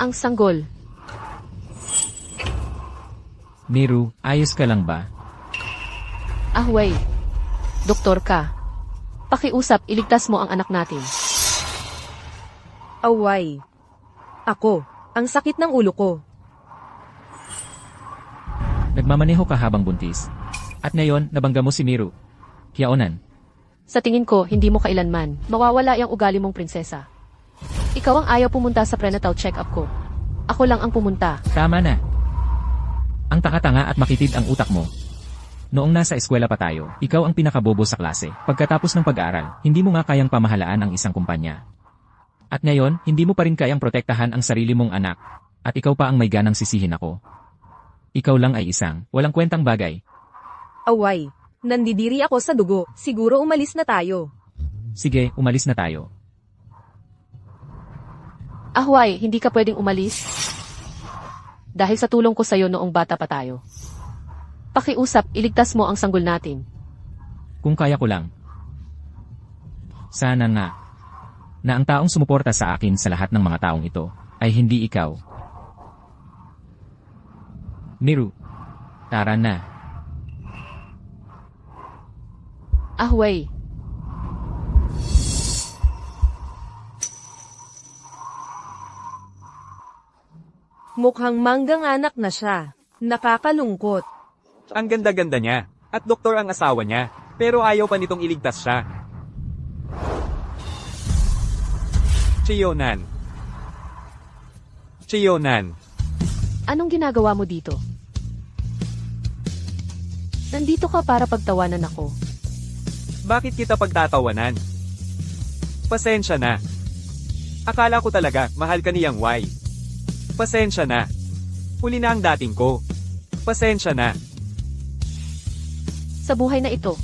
Ang sanggol. Miru, ayos ka lang ba? Ahway. Doktor ka. Pakiusap, iligtas mo ang anak natin. Away. Ako. Ang sakit ng ulo ko. Nagmamaneho ka habang buntis. At ngayon, nabangga mo si Miru. Kiaonan. Sa tingin ko, hindi mo kailanman mawawala yung ugali mong prinsesa. Ikaw ang ayaw pumunta sa prenatal check-up ko. Ako lang ang pumunta. Tama na. Ang tanga-tanga at makitid ang utak mo. Noong nasa eskwela pa tayo, ikaw ang pinakabobo sa klase. Pagkatapos ng pag-aaral, hindi mo nga kayang pamahalaan ang isang kumpanya. At ngayon, hindi mo pa rin kayang protektahan ang sarili mong anak. At ikaw pa ang may ganang sisihin ako. Ikaw lang ay isang walang kwentang bagay. Away. Nandidiri ako sa dugo. Siguro umalis na tayo. Sige, umalis na tayo. Ahway, hindi ka pwedeng umalis. Dahil sa tulong ko sa'yo noong bata pa tayo. Pakiusap, iligtas mo ang sanggol natin. Kung kaya ko lang. Sana nga. Na ang taong sumuporta sa akin sa lahat ng mga taong ito, ay hindi ikaw. Miru. Tara na. Ahway. Mukhang manggang anak na siya. Nakakalungkot. Ang ganda-ganda niya. At doktor ang asawa niya. Pero ayaw pa nitong iligtas siya. Chiyonan. Chiyonan. Anong ginagawa mo dito? Nandito ka para pagtawanan ako. Bakit kita pagtatawanan? Pasensya na. Akala ko talaga, mahal ka niyang Y. Pasensya na. Huli na ang dating ko. Pasensya na. Sa buhay na ito,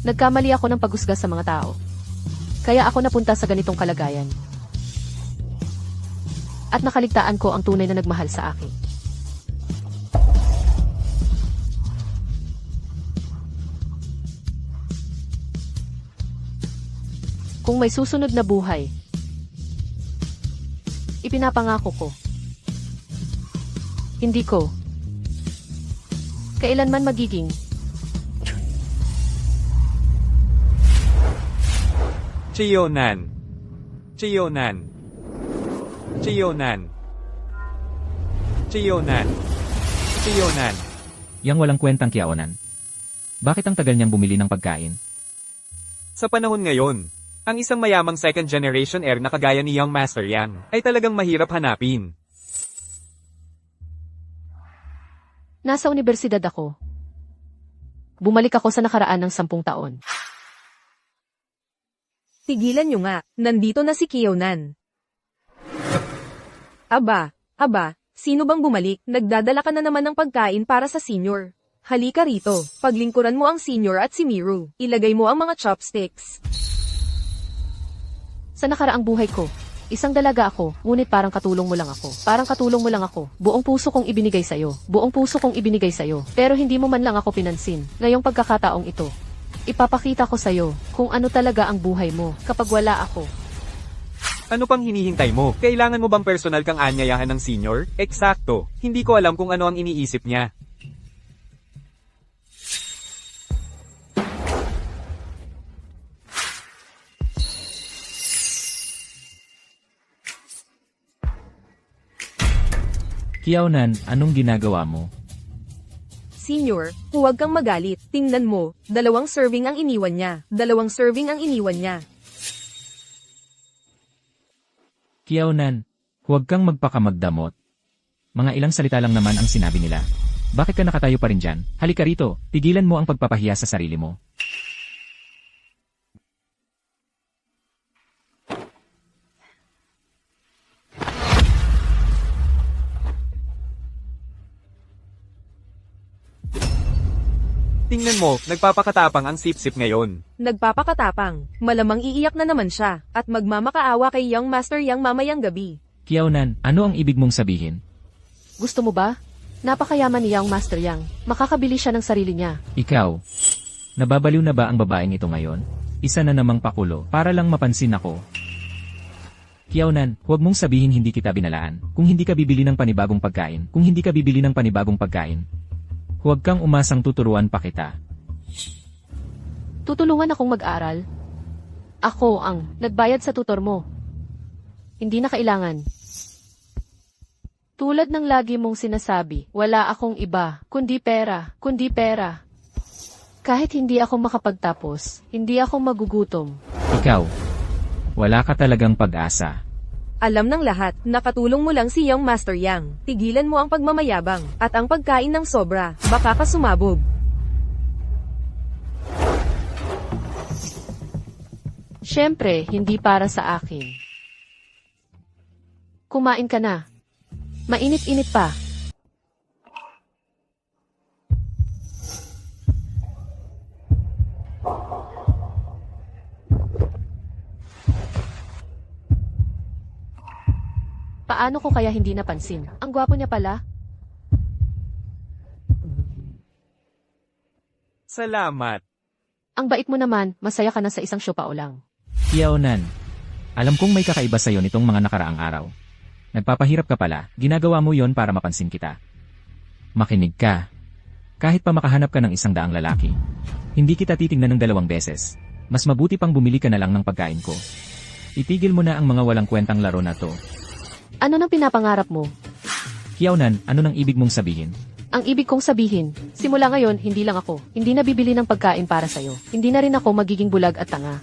nagkamali ako ng paghusga sa mga tao. Kaya ako napunta sa ganitong kalagayan. At nakaligtaan ko ang tunay na nagmahal sa akin. Kung may susunod na buhay, ipinapangako ko, hindi ko kailanman magiging Chiyonan. Chiyonan. Chiyonan. Chiyonan. Chiyonan. Yang walang kwentang kiaonan. Bakit ang tagal niyang bumili ng pagkain? Sa panahon ngayon, ang isang mayamang second generation heir na kagaya ni Young Master Yang ay talagang mahirap hanapin. nasa universidad ako. Bumalik ako sa nakaraan ng 10 taon. Tigilan nyo nga, nandito na si Kiyonan. Aba, sino bang bumalik? Nagdadala ka na naman ng pagkain para sa senior. Halika rito, paglingkuran mo ang senior at si Miru. Ilagay mo ang mga chopsticks. Sa nakaraang buhay ko, isang dalaga ako, ngunit parang katulong mo lang ako. Parang katulong mo lang ako. Buong puso kong ibinigay sa'yo. Buong puso kong ibinigay sa'yo. Pero hindi mo man lang ako pinansin. Ngayong pagkakataong ito, ipapakita ko sa'yo kung ano talaga ang buhay mo kapag wala ako. Ano pang hinihintay mo? Kailangan mo bang personal kang anyayahan ng senior? Eksakto. Hindi ko alam kung ano ang iniisip niya. Kiaonan, anong ginagawa mo? Senior, huwag kang magalit. Tingnan mo, 2 serving ang iniwan niya. 2 serving ang iniwan niya. Kiaonan, huwag kang magpakamagdamot. Mga ilang salita lang naman ang sinabi nila. Bakit ka nakatayo pa rin dyan? Halika rito, tigilan mo ang pagpapahiya sa sarili mo. Tingnan mo, nagpapakatapang ang sip-sip ngayon. Nagpapakatapang. Malamang iiyak na naman siya, at magmamakaawa kay Young Master Yang mamayang gabi. Kiaonan, ano ang ibig mong sabihin? Gusto mo ba? Napakayaman ni Young Master Yang. Makakabili siya ng sarili niya. Ikaw, nababaliw na ba ang babaeng ito ngayon? Isa na namang pakulo, para lang mapansin ako. Kiaunan, huwag mong sabihin hindi kita binalaan. Kung hindi ka bibili ng panibagong pagkain, huwag kang umasang tuturuan pa kita. Tutulungan akong mag-aral? Ako ang nagbayad sa tutor mo. Hindi na kailangan. Tulad ng lagi mong sinasabi, wala akong iba, kundi pera. Kahit hindi ako makapagtapos, hindi ako magugutom. Ikaw, wala ka talagang pag-asa. Alam ng lahat, nakatulong mo lang si Young Master Yang. Tigilan mo ang pagmamayabang, at ang pagkain ng sobra, baka ka sumabog. Siyempre, hindi para sa akin. Kumain ka na. Mainit-init pa. Paano ko kaya hindi napansin? Ang gwapo niya pala. Salamat. Ang bait mo naman, masaya ka na sa isang siopao lang. Kiaunan, alam kong may kakaiba sa'yo nitong mga nakaraang araw. Nagpapahirap ka pala, ginagawa mo yon para mapansin kita. Makinig ka. Kahit pa makahanap ka ng 100 lalaki, hindi kita titingnan ng 2 beses. Mas mabuti pang bumili ka na lang ng pagkain ko. Itigil mo na ang mga walang kwentang laro na to. Ano nang pinapangarap mo? Kiaunan, ano nang ibig mong sabihin? Ang ibig kong sabihin, simula ngayon, hindi lang ako. Hindi na bibili ng pagkain para sa'yo. Hindi na rin ako magiging bulag at tanga.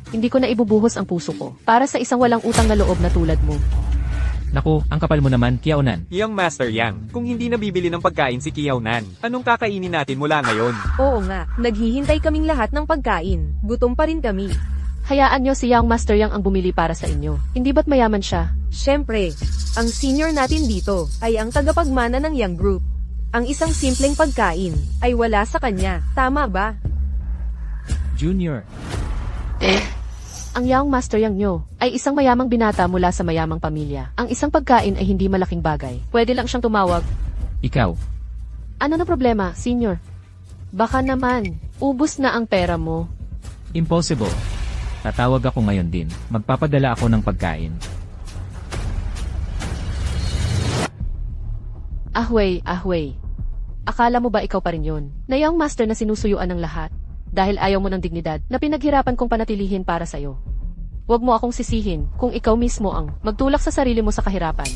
Hindi ko na ibubuhos ang puso ko para sa isang walang utang na loob na tulad mo. Naku, ang kapal mo naman, Kiaunan. Young Master Yang, kung hindi nabibili ng pagkain si Kiaunan, anong kakainin natin mula ngayon? Oo nga, naghihintay kaming lahat ng pagkain. Gutom pa rin kami. Hayaan nyo si Young Master Yang ang bumili para sa inyo. Hindi ba't mayaman siya? Siyempre, ang senior natin dito ay ang tagapagmana ng Yang Group. Ang isang simpleng pagkain ay wala sa kanya, tama ba? Junior. Ang Young Master Yang nyo ay isang mayamang binata mula sa mayamang pamilya. Ang isang pagkain ay hindi malaking bagay. Pwede lang siyang tumawag. Ikaw. Ano na problema, senior? Baka naman, ubus na ang pera mo. Impossible. Tatawag ako ngayon din. Magpapadala ako ng pagkain. Ahway. Akala mo ba ikaw pa rin yun? Na Young Master na sinusuyuan ng lahat? Dahil ayaw mo ng dignidad na pinaghirapan kong panatilihin para sa'yo. Huwag mo akong sisihin kung ikaw mismo ang magtulak sa sarili mo sa kahirapan.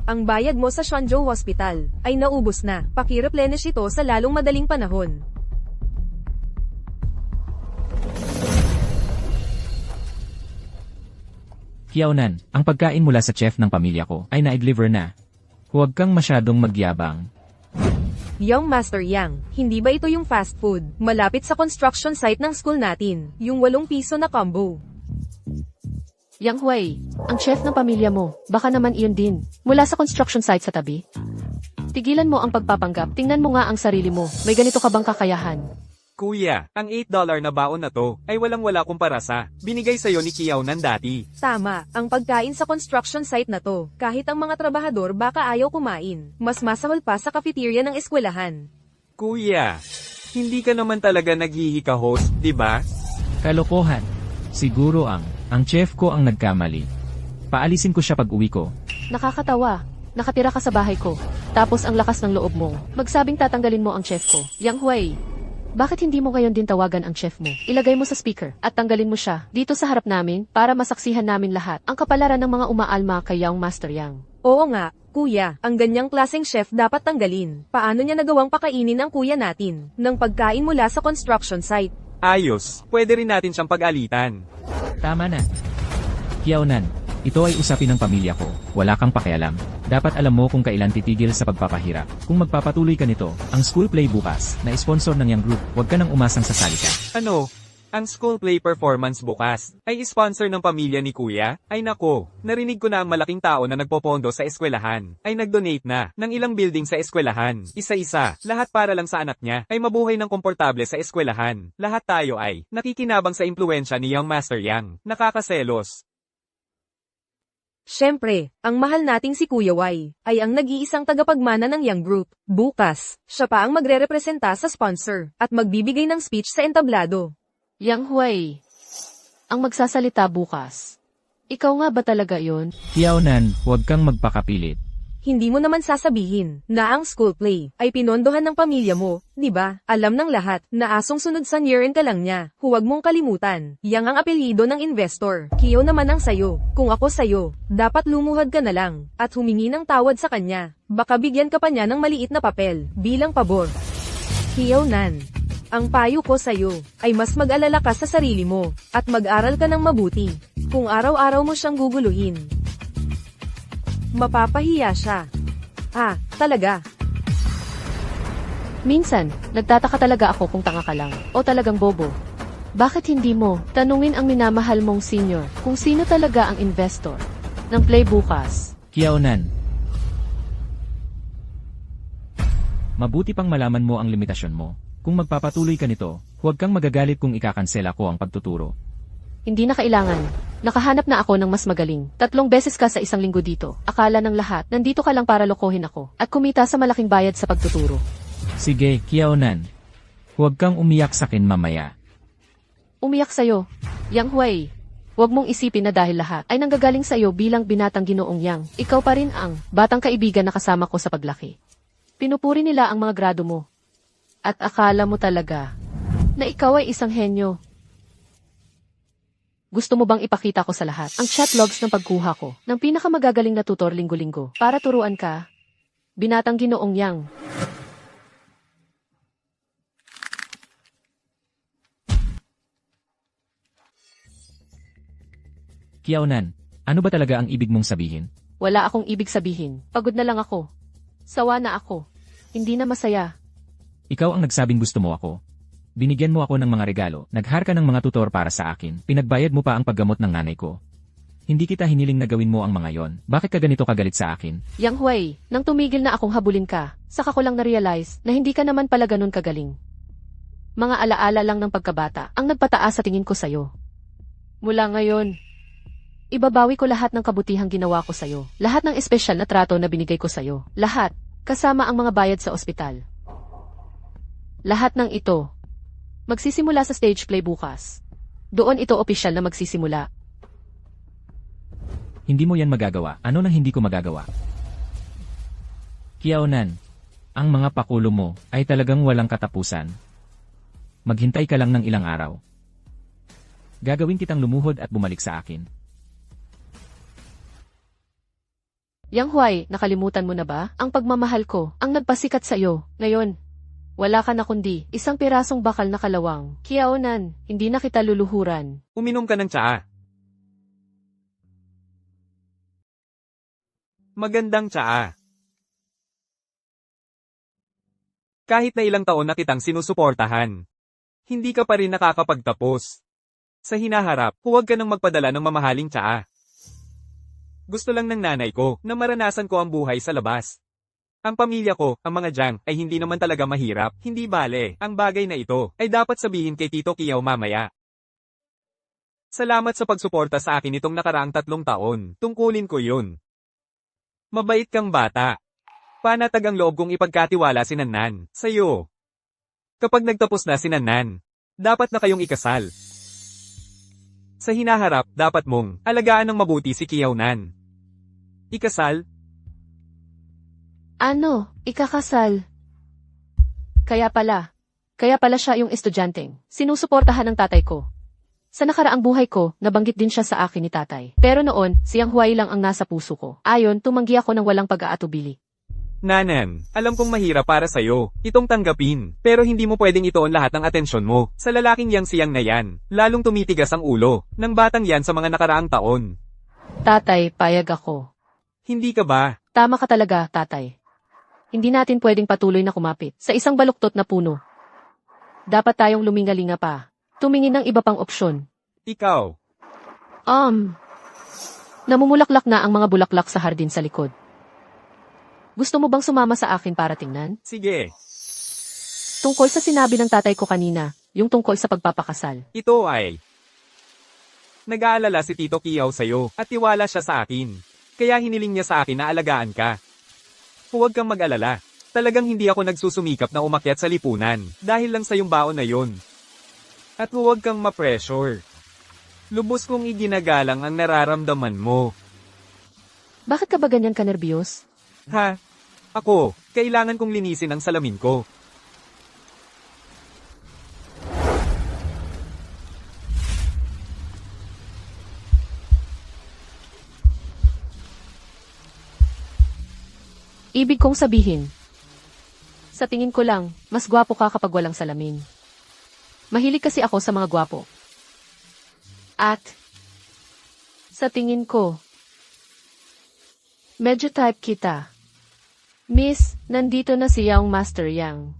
Ang bayad mo sa Shanzhou Hospital ay naubos na. Pakireplenish ito sa lalong madaling panahon. Kiaunan, ang pagkain mula sa chef ng pamilya ko ay na-deliver na. Huwag kang masyadong magyabang. Young Master Yang, hindi ba ito yung fast food? Malapit sa construction site ng school natin. Yung 8 piso na combo. Yang Hui, ang chef ng pamilya mo, baka naman iyon din. Mula sa construction site sa tabi. Tigilan mo ang pagpapanggap. Tingnan mo nga ang sarili mo. May ganito ka bang kakayahan? Kuya, ang $8 na baon na to ay walang-wala kumpara sa binigay sa'yo ni Kiaunan dati. Tama, ang pagkain sa construction site na to, kahit ang mga trabahador baka ayaw kumain. Mas masahol pa sa cafeteria ng eskwelahan. Kuya, hindi ka naman talaga naghihika-host, di ba? Kalokohan. Siguro ang chef ko ang nagkamali. Paalisin ko siya pag uwi ko. Nakakatawa. Nakatira ka sa bahay ko. Tapos ang lakas ng loob mo. Magsabing tatanggalin mo ang chef ko. Yang Hui, bakit hindi mo ngayon din tawagan ang chef mo? Ilagay mo sa speaker at tanggalin mo siya dito sa harap namin para masaksihan namin lahat ang kapalaran ng mga umaalma kay Young Master Yang. Oo nga, kuya, ang ganyang klaseng chef dapat tanggalin. Paano niya nagawang pakainin ang kuya natin ng pagkain mula sa construction site? Ayos, pwede rin natin siyang pag-alitan. Tama na. Kiaunan, ito ay usapin ng pamilya ko. Wala kang pakialam. Dapat alam mo kung kailan titigil sa pagpapahirap. Kung magpapatuloy ka nito, ang school play bukas, na sponsor ng Yang Group, huwag ka nang umasang sasali ka. Ano? Ang school play performance bukas ay sponsor ng pamilya ni Kuya? Ay nako, narinig ko na ang malaking tao na nagpopondo sa eskwelahan ay nag-donate na ng ilang building sa eskwelahan. Isa-isa, lahat para lang sa anak niya ay mabuhay ng komportable sa eskwelahan. Lahat tayo ay nakikinabang sa impluensya ni Young Master Yang. Nakakaselos. Siyempre, ang mahal nating si Kuya Y ay ang nag-iisang tagapagmana ng Young Group. Bukas, siya pa ang magrerepresenta sa sponsor at magbibigay ng speech sa entablado. Yang Hui, ang magsasalita bukas. Ikaw nga ba talaga yon? Kiaonan, huwag kang magpakapilit. Hindi mo naman sasabihin na ang school play ay pinondohan ng pamilya mo, di ba? Alam ng lahat na asong sunod sa year-end ka lang niya. Huwag mong kalimutan. Yang ang apelyido ng investor. Kiyo naman ang sayo. Kung ako sayo, dapat lumuhad ka na lang at humingi ng tawad sa kanya. Baka bigyan ka pa niya ng maliit na papel bilang pabor. Kiyo Nan, ang payo ko sayo ay mas mag-alala ka sa sarili mo at mag-aral ka ng mabuti. Kung araw-araw mo siyang guguluhin, mapapahiya siya. Talaga. Minsan, nagtataka talaga ako kung tanga ka lang, o talagang bobo. Bakit hindi mo tanungin ang minamahal mong senior kung sino talaga ang investor ng play bukas? Kiaonan. Mabuti pang malaman mo ang limitasyon mo. Kung magpapatuloy ka nito, huwag kang magagalit kung ikakansela ko ang pagtuturo. Hindi na kailangan. Nakahanap na ako ng mas magaling. 3 beses ka sa isang linggo dito. Akala ng lahat, nandito ka lang para lokohin ako at kumita sa malaking bayad sa pagtuturo. Sige, Kiaonan. Huwag kang umiyak sakin mamaya. Umiyak sa'yo. Yang Huay. Huwag mong isipin na dahil lahat ay nanggagaling sa'yo bilang binatang ginoong Yang. Ikaw pa rin ang batang kaibigan na kasama ko sa paglaki. Pinupuri nila ang mga grado mo. At akala mo talaga na ikaw ay isang henyo. Gusto mo bang ipakita ko sa lahat ang chat logs ng pagkuha ko ng pinakamagagaling na tutor linggo-linggo para turuan ka? Binatang ginoong Yang. Kiaonan, ano ba talaga ang ibig mong sabihin? Wala akong ibig sabihin. Pagod na lang ako. Sawa na ako. Hindi na masaya. Ikaw ang nagsabing gusto mo ako. Binigyan mo ako ng mga regalo, naghar ka ng mga tutor para sa akin, pinagbayad mo pa ang paggamot ng nanay ko. Hindi kita hiniling na gawin mo ang mga yon. Bakit ka ganito kagalit sa akin? Yang Huay, nang tumigil na akong habulin ka, saka ko lang na-realize na hindi ka naman pala ganun kagaling. Mga alaala lang ng pagkabata ang nagpataas sa tingin ko sa'yo. Mula ngayon, ibabawi ko lahat ng kabutihang ginawa ko sa'yo. Lahat ng espesyal na trato na binigay ko sa'yo. Lahat, kasama ang mga bayad sa ospital. Lahat ng ito, magsisimula sa stage play bukas. Doon ito opisyal na magsisimula. Hindi mo yan magagawa. Ano nang hindi ko magagawa? Kiaonan, ang mga pakulo mo ay talagang walang katapusan. Maghintay ka lang ng ilang araw. Gagawin kitang lumuhod at bumalik sa akin. Yang Huay, nakalimutan mo na ba? Ang pagmamahal ko, ang nagpasikat sa iyo. Ngayon, wala ka na kundi isang pirasong bakal na kalawang. Kiaonan, hindi na kita luluhuran. Uminom ka ng tsaa. Magandang tsaa. Kahit na ilang taon na kitang sinusuportahan, hindi ka pa rin nakakapagtapos. Sa hinaharap, huwag ka nang magpadala ng mamahaling tsaa. Gusto lang ng nanay ko na maranasan ko ang buhay sa labas. Ang pamilya ko, ang mga Jiang, ay hindi naman talaga mahirap. Hindi bale, ang bagay na ito ay dapat sabihin kay Tito Kiao mamaya. Salamat sa pagsuporta sa akin itong nakaraang 3 taon. Tungkulin ko yun. Mabait kang bata. Panatag ang loob kong ipagkatiwala si Nanan sa'yo. Kapag nagtapos na si Nanan, dapat na kayong ikasal. Sa hinaharap, dapat mong alagaan ng mabuti si Kiao Nan. Ikasal? Ano, ikakasal? Kaya pala siya yung estudyanteng sinusuportahan ng tatay ko. Sa nakaraang buhay ko, nabanggit din siya sa akin ni tatay. Pero noon, siyang Huay lang ang nasa puso ko. Ayon, tumanggi ako ng walang pag-aatubili. Nanan, alam kong mahirap para sa'yo, itong tanggapin, pero hindi mo pwedeng itoon lahat ng atensyon mo sa lalaking yang siyang na yan, lalong tumitigas ang ulo ng batang yan sa mga nakaraang taon. Tatay, payag ako. Hindi ka ba? Tama ka talaga, tatay. Hindi natin pwedeng patuloy na kumapit sa isang baluktot na puno. Dapat tayong lumingalinga pa. Tumingin ng iba pang opsyon. Ikaw. Namumulaklak na ang mga bulaklak sa hardin sa likod. Gusto mo bang sumama sa akin para tingnan? Sige. Tungkol sa sinabi ng tatay ko kanina, yung tungkol sa pagpapakasal. Ito ay... Nag-aalala si Tito Kiao sa'yo at tiwala siya sa akin. Kaya hiniling niya sa akin na alagaan ka. Huwag kang mag-alala. Talagang hindi ako nagsusumikap na umakyat sa lipunan dahil lang sa yung baon na yon. At huwag kang ma-pressure. Lubos kong iginagalang ang nararamdaman mo. Bakit ka ba ganyan kanerbiyos? Ha? Ako, kailangan kong linisin ang salamin ko. Ibig kong sabihin, sa tingin ko lang, mas gwapo ka kapag walang salamin. Mahilig kasi ako sa mga gwapo. At, sa tingin ko, medyo type kita. Miss, nandito na si Young Master Yang.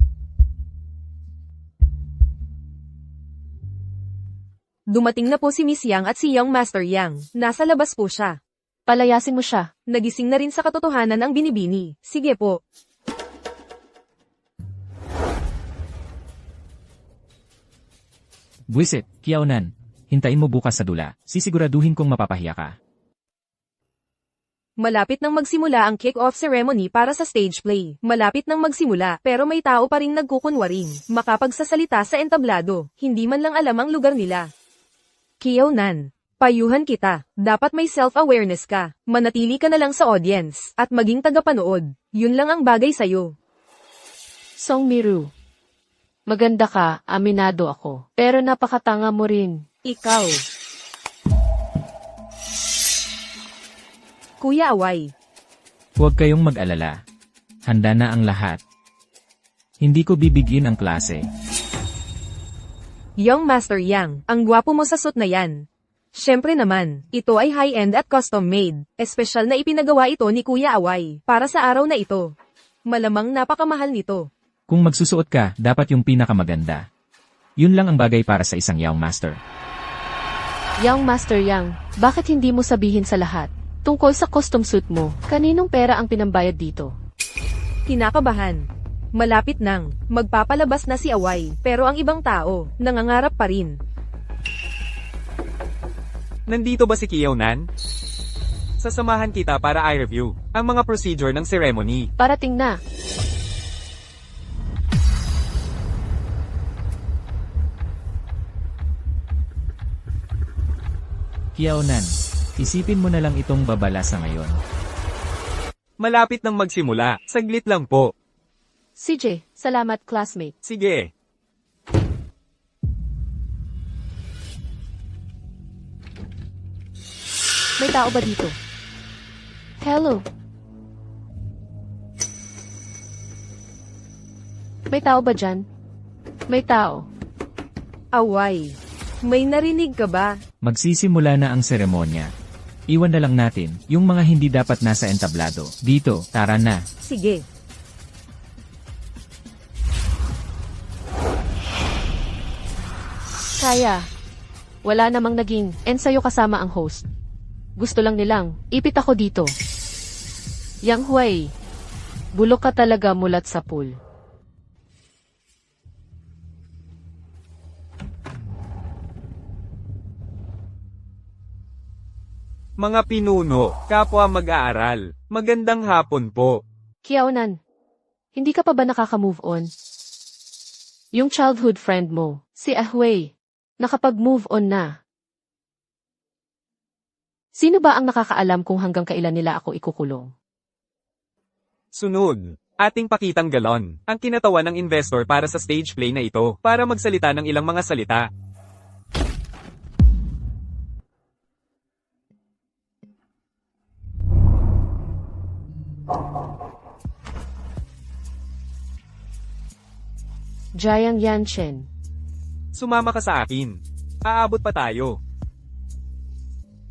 Dumating na po si Miss Yang at si Young Master Yang. Nasa labas po siya. Palayasin mo siya. Nagising na rin sa katotohanan ang binibini. Sige po. Buwisit, Kiaonan. Hintayin mo bukas sa dula. Sisiguraduhin kong mapapahiya ka. Malapit nang magsimula ang kick-off ceremony para sa stage play. Malapit nang magsimula, pero may tao pa ring nagkukunwaring. Makapagsasalita sa entablado. Hindi man lang alam ang lugar nila. Kiaonan. Payuhan kita. Dapat may self-awareness ka. Manatili ka na lang sa audience. At maging tagapanood. Yun lang ang bagay sa'yo. Song Miru. Maganda ka, aminado ako. Pero napakatanga mo rin. Ikaw. Kuya Away. Huwag kayong mag-alala. Handa na ang lahat. Hindi ko bibigyan ang klase. Young Master Yang, ang gwapo mo sa suit na yan. Siyempre naman, ito ay high-end at custom-made. Espesyal na ipinagawa ito ni Kuya Away para sa araw na ito. Malamang napakamahal nito. Kung magsusuot ka, dapat yung pinakamaganda. Yun lang ang bagay para sa isang Young Master. Young Master Yang, bakit hindi mo sabihin sa lahat? Tungkol sa costume suit mo, kaninong pera ang pinambayad dito? Kinakabahan. Malapit nang, magpapalabas na si Away, pero ang ibang tao, nangangarap pa rin. Nandito ba si Kiaonan? Sasamahan kita para i-review ang mga procedure ng ceremony. Parating na. Kiaonan, isipin mo na lang itong babala sa ngayon. Malapit nang magsimula. Saglit lang po. CJ, salamat classmate. Sige. May tao ba dito? Hello? May tao ba dyan? May tao. Away. May narinig ka ba? Magsisimula na ang seremonya. Iwan na lang natin yung mga hindi dapat nasa entablado. Dito, tara na. Sige. Kaya. Wala namang naging ensayo kasama ang host. Gusto lang nilang ipit ako dito. Yang Huay. Bulok ka talaga mulat sa pool. Mga pinuno, kapwa mag-aaral. Magandang hapon po. Kiaonan. Hindi ka pa ba nakaka-move on? Yung childhood friend mo, si Ahuay, nakapag-move on na. Sino ba ang nakakaalam kung hanggang kailan nila ako ikukulong? Sunod, ating pakitang galon, ang kinatawan ng investor para sa stage play na ito, para magsalita ng ilang mga salita. Jiang Yanchen. Sumama ka sa akin. Aabot pa tayo.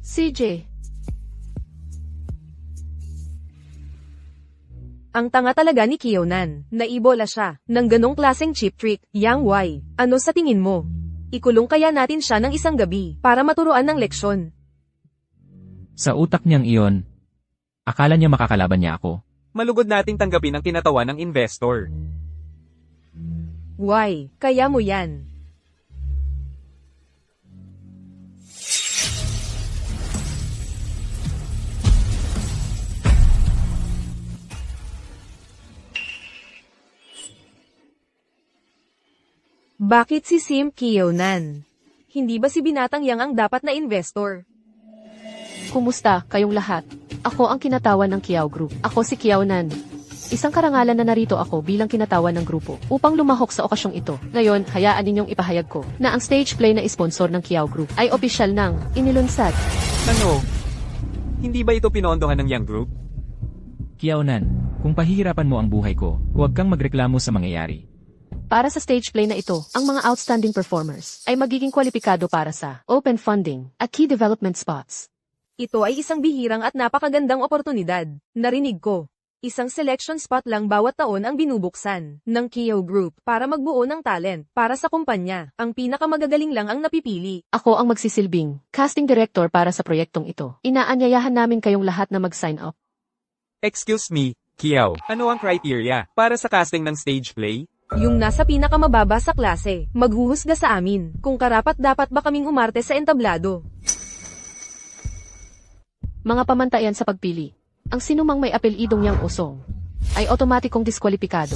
CJ. Ang tanga talaga ni Kiaonan. Naibola siya ng ganong klaseng cheap trick. Yang Wai, ano sa tingin mo? Ikulong kaya natin siya ng isang gabi para maturuan ng leksyon. Sa utak niyang iyon, akala niya makakalaban niya ako. Malugod nating tanggapin ang kinatawan ng investor. Why? Kaya mo yan. Bakit si Sim Kiaonan? Hindi ba si Binatang Yang ang dapat na investor? Kumusta, kayong lahat? Ako ang kinatawan ng Kiao Group. Ako si Kiao Nan. Isang karangalan na narito ako bilang kinatawan ng grupo upang lumahok sa okasyong ito. Ngayon, hayaan ninyong ipahayag ko na ang stage play na sponsor ng Kiao Group ay opisyal nang inilunsad. Ano? Hindi ba ito pinondohan ng Yang Group? Kiaunan, kung pahihirapan mo ang buhay ko, huwag kang magreklamo sa mangyayari. Para sa stage play na ito, ang mga outstanding performers ay magiging kwalipikado para sa open funding at key development spots. Ito ay isang bihirang at napakagandang oportunidad. Narinig ko. Isang selection spot lang bawat taon ang binubuksan ng Kiao Group para magbuo ng talent para sa kumpanya. Ang pinakamagagaling lang ang napipili. Ako ang magsisilbing casting director para sa proyektong ito. Inaanyayahan namin kayong lahat na mag-sign up. Excuse me, Kiao. Ano ang criteria para sa casting ng stage play? Yung nasa pinakamababa sa klase, maghuhusga sa amin kung karapat-dapat ba kaming umarte sa entablado. Mga pamantayan sa pagpili. Ang sinumang may apelidong Yang Usong ay otomatikong diskwalipikado.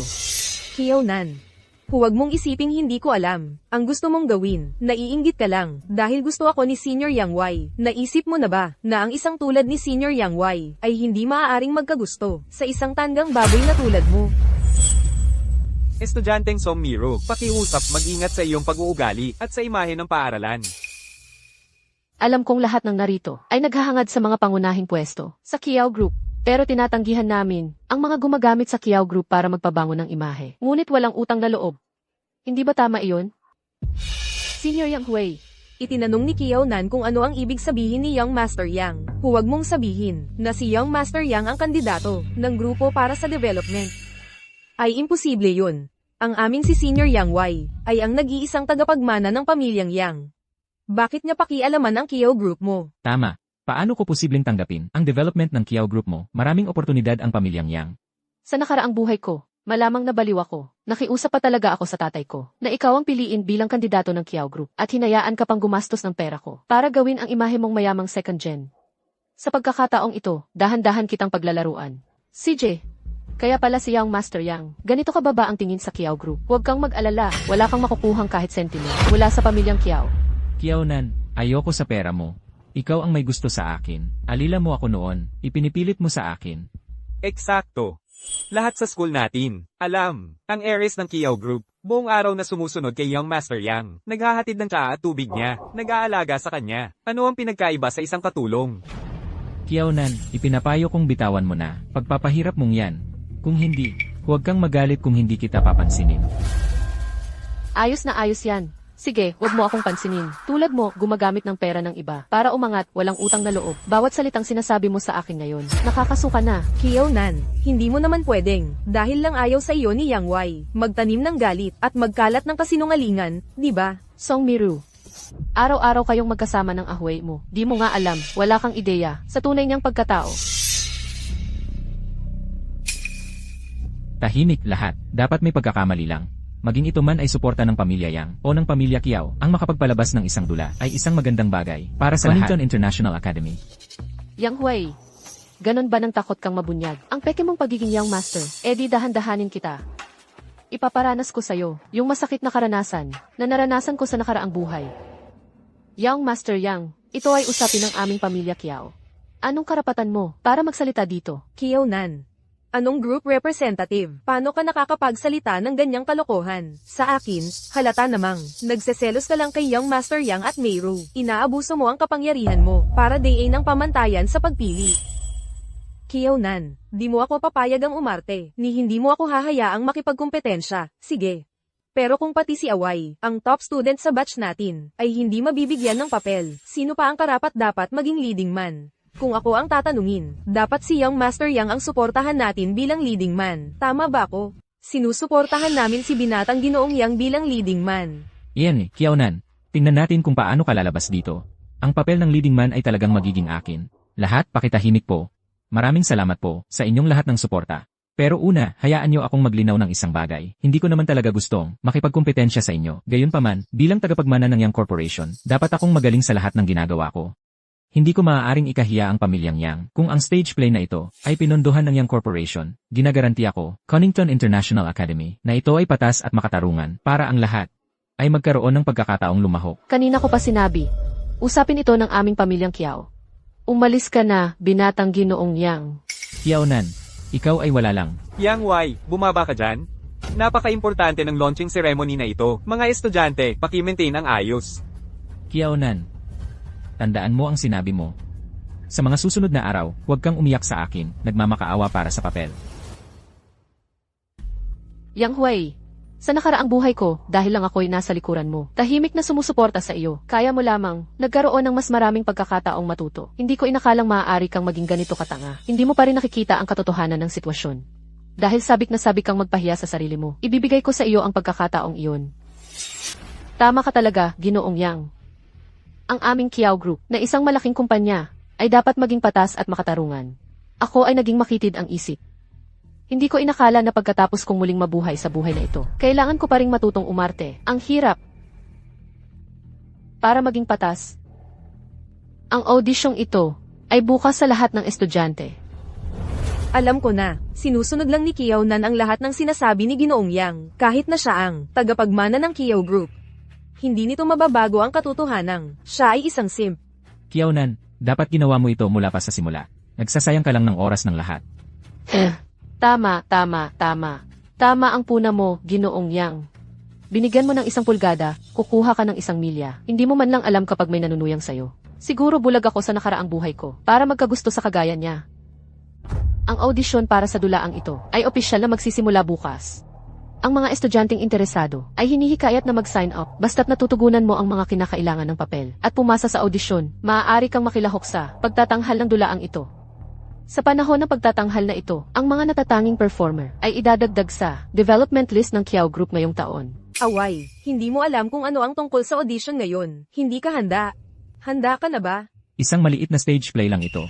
Kiao Nan. Huwag mong isiping hindi ko alam. Ang gusto mong gawin, naiinggit ka lang, dahil gusto ako ni Senior Yang Y. Naisip mo na ba, na ang isang tulad ni Senior Yang Y, ay hindi maaaring magkagusto, sa isang tandang baboy na tulad mo? Estudyanteng Song Miro, pakiusap mag-ingat sa iyong pag-uugali, at sa imahe ng paaralan. Alam kong lahat ng narito ay naghahangad sa mga pangunahing pwesto sa Kiao Group. Pero tinatanggihan namin ang mga gumagamit sa Kiao Group para magpabango ng imahe. Ngunit walang utang na loob. Hindi ba tama iyon? Senior Yang Hui. Itinanong ni Kiao Nan kung ano ang ibig sabihin ni Young Master Yang. Huwag mong sabihin na si Young Master Yang ang kandidato ng grupo para sa development. Ay imposible yun. Ang aming si Senior Yang Y ay ang nag-iisang tagapagmana ng pamilyang Yang. Bakit niya pakialaman ang Kiao Group mo? Tama. Paano ko posibleng tanggapin ang development ng Kiao Group mo? Maraming oportunidad ang pamilyang Yang. Sa nakaraang buhay ko, malamang nabaliw ako. Nakiusap pa talaga ako sa tatay ko na ikaw ang piliin bilang kandidato ng Kiao Group at hinayaan ka pang gumastos ng pera ko para gawin ang imahe mong mayamang second gen. Sa pagkakataong ito, dahan-dahan kitang paglalaruan. CJ, kaya pala si Young Master Yang. Ganito ka ba ang tingin sa Kiao Group? Huwag kang mag-alala, wala kang makukuhang kahit sentimo mula sa pamilyang Kiao. Kiaunan, ayoko sa pera mo. Ikaw ang may gusto sa akin. Alila mo ako noon, ipinipilit mo sa akin. Eksakto. Lahat sa school natin, alam, ang heiress ng Kiao Group, buong araw na sumusunod kay Young Master Yang, naghahatid ng tsaa at tubig niya, nag-aalaga sa kanya. Ano ang pinagkaiba sa isang katulong? Kiaunan, ipinapayo kong bitawan mo na. Pagpapahirap mong yan. Kung hindi, huwag kang magalit kung hindi kita papansinin. Ayos na ayos yan. Sige, wag mo akong pansinin. Tulad mo, gumagamit ng pera ng iba. Para umangat, walang utang na loob. Bawat salitang sinasabi mo sa akin ngayon, nakakasuka na. Kiao Nan, hindi mo naman pwedeng, dahil lang ayaw sa iyo ni Yang Y, magtanim ng galit at magkalat ng kasinungalingan, di ba? Song Miru. Araw-araw kayong magkasama ng ahway mo. Di mo nga alam, wala kang ideya sa tunay niyang pagkatao. Tahimik lahat, dapat may pagkakamali lang. Maging ito man ay suporta ng pamilya Yang o ng pamilya Kiao, ang makapagpalabas ng isang dula ay isang magandang bagay para sa Huntington International Academy. Yang Hui, ganon ba nang takot kang mabunyag? Ang peke mong pagiging Young Master, edi dahan-dahanin kita. Ipaparanas ko sa'yo yung masakit na karanasan na naranasan ko sa nakaraang buhay. Young Master Yang, ito ay usapin ng aming pamilya Kiao. Anong karapatan mo para magsalita dito? Kiao Nan. Anong group representative? Paano ka nakakapagsalita ng ganyang kalokohan? Sa akin, halata namang, nagseselos ka lang kay Young Master Yang at Mayru. Inaabuso mo ang kapangyarihan mo para dayin ng pamantayan sa pagpili. Kiao Nan, di mo ako papayag ang umarte, ni hindi mo ako hahayaang makipagkumpetensya. Sige. Pero kung pati si Away, ang top student sa batch natin, ay hindi mabibigyan ng papel, sino pa ang karapat-dapat maging leading man? Kung ako ang tatanungin, dapat si Young Master Yang ang suportahan natin bilang leading man. Tama ba ako? Sinusuportahan namin si Binatang Ginoong Yang bilang leading man. Iyan Kiaunan, tingnan natin kung paano ka lalabas dito. Ang papel ng leading man ay talagang magiging akin. Lahat pakitahimik po. Maraming salamat po sa inyong lahat ng suporta. Pero una, hayaan niyo akong maglinaw ng isang bagay. Hindi ko naman talaga gustong makipagkumpetensya sa inyo. Gayunpaman, bilang tagapagmana ng Yang Corporation, dapat akong magaling sa lahat ng ginagawa ko. Hindi ko maaaring ikahiya ang pamilyang Yang. Kung ang stage play na ito ay pinondohan ng Yang Corporation, ginagaranti ako, Huntington International Academy, na ito ay patas at makatarungan para ang lahat. ay magkaroon ng pagkakataong lumahok. Kanina ko pa sinabi. Usapin ito ng aming pamilyang Kiao. Umalis ka na, binatang Ginoong Yang. Kiao-nan, ikaw ay wala lang. Yang Wai, bumaba ka dyan? Napaka-importante ng launching ceremony na ito. Mga estudyante, paki-maintain ang ayos. Kiao-nan, tandaan mo ang sinabi mo. Sa mga susunod na araw, huwag kang umiyak sa akin, nagmamakaawa para sa papel. Yang Huay, sa nakaraang buhay ko, dahil lang ako'y nasa likuran mo, tahimik na sumusuporta sa iyo, kaya mo lamang, nagkaroon ng mas maraming pagkakataong matuto. Hindi ko inakalang maaari kang maging ganito katanga. Hindi mo pa rin nakikita ang katotohanan ng sitwasyon. Dahil sabik na sabik kang magpahiya sa sarili mo, ibibigay ko sa iyo ang pagkakataong iyon. Tama ka talaga, Ginoong Yang. Ang aming Kiao Group, na isang malaking kumpanya, ay dapat maging patas at makatarungan. Ako ay naging makitid ang isip. Hindi ko inakala na pagkatapos kong muling mabuhay sa buhay na ito, kailangan ko pa ring matutong umarte. Ang hirap. Para maging patas, ang audisyong ito ay bukas sa lahat ng estudyante. Alam ko na, sinusunod lang ni Kiao-nan ang lahat ng sinasabi ni Ginoong Yang, kahit na siya ang tagapagmana ng Kiao Group. Hindi nito mababago ang katotohanan. Siya ay isang simp. Kiao-nan, dapat ginawa mo ito mula pa sa simula. Nagsasayang ka lang ng oras ng lahat. Tama. Tama ang puna mo, Ginoong Yang. Binigyan mo ng 1 pulgada, kukuha ka ng 1 milya. Hindi mo man lang alam kapag may nanunuyang sayo. Siguro bulag ako sa nakaraang buhay ko, para magkagusto sa kagaya niya. Ang audisyon para sa dulaang ito, ay opisyal na magsisimula bukas. Ang mga estudyanteng interesado, ay hinihikayat na mag-sign up, basta't natutugunan mo ang mga kinakailangan ng papel, at pumasa sa audisyon, maaari kang makilahok sa pagtatanghal ng dulaang ito. Sa panahon ng pagtatanghal na ito, ang mga natatanging performer ay idadagdag sa development list ng Kiao Group ngayong taon. Away, hindi mo alam kung ano ang tungkol sa audition ngayon. Hindi ka handa. Handa ka na ba? Isang maliit na stage play lang ito.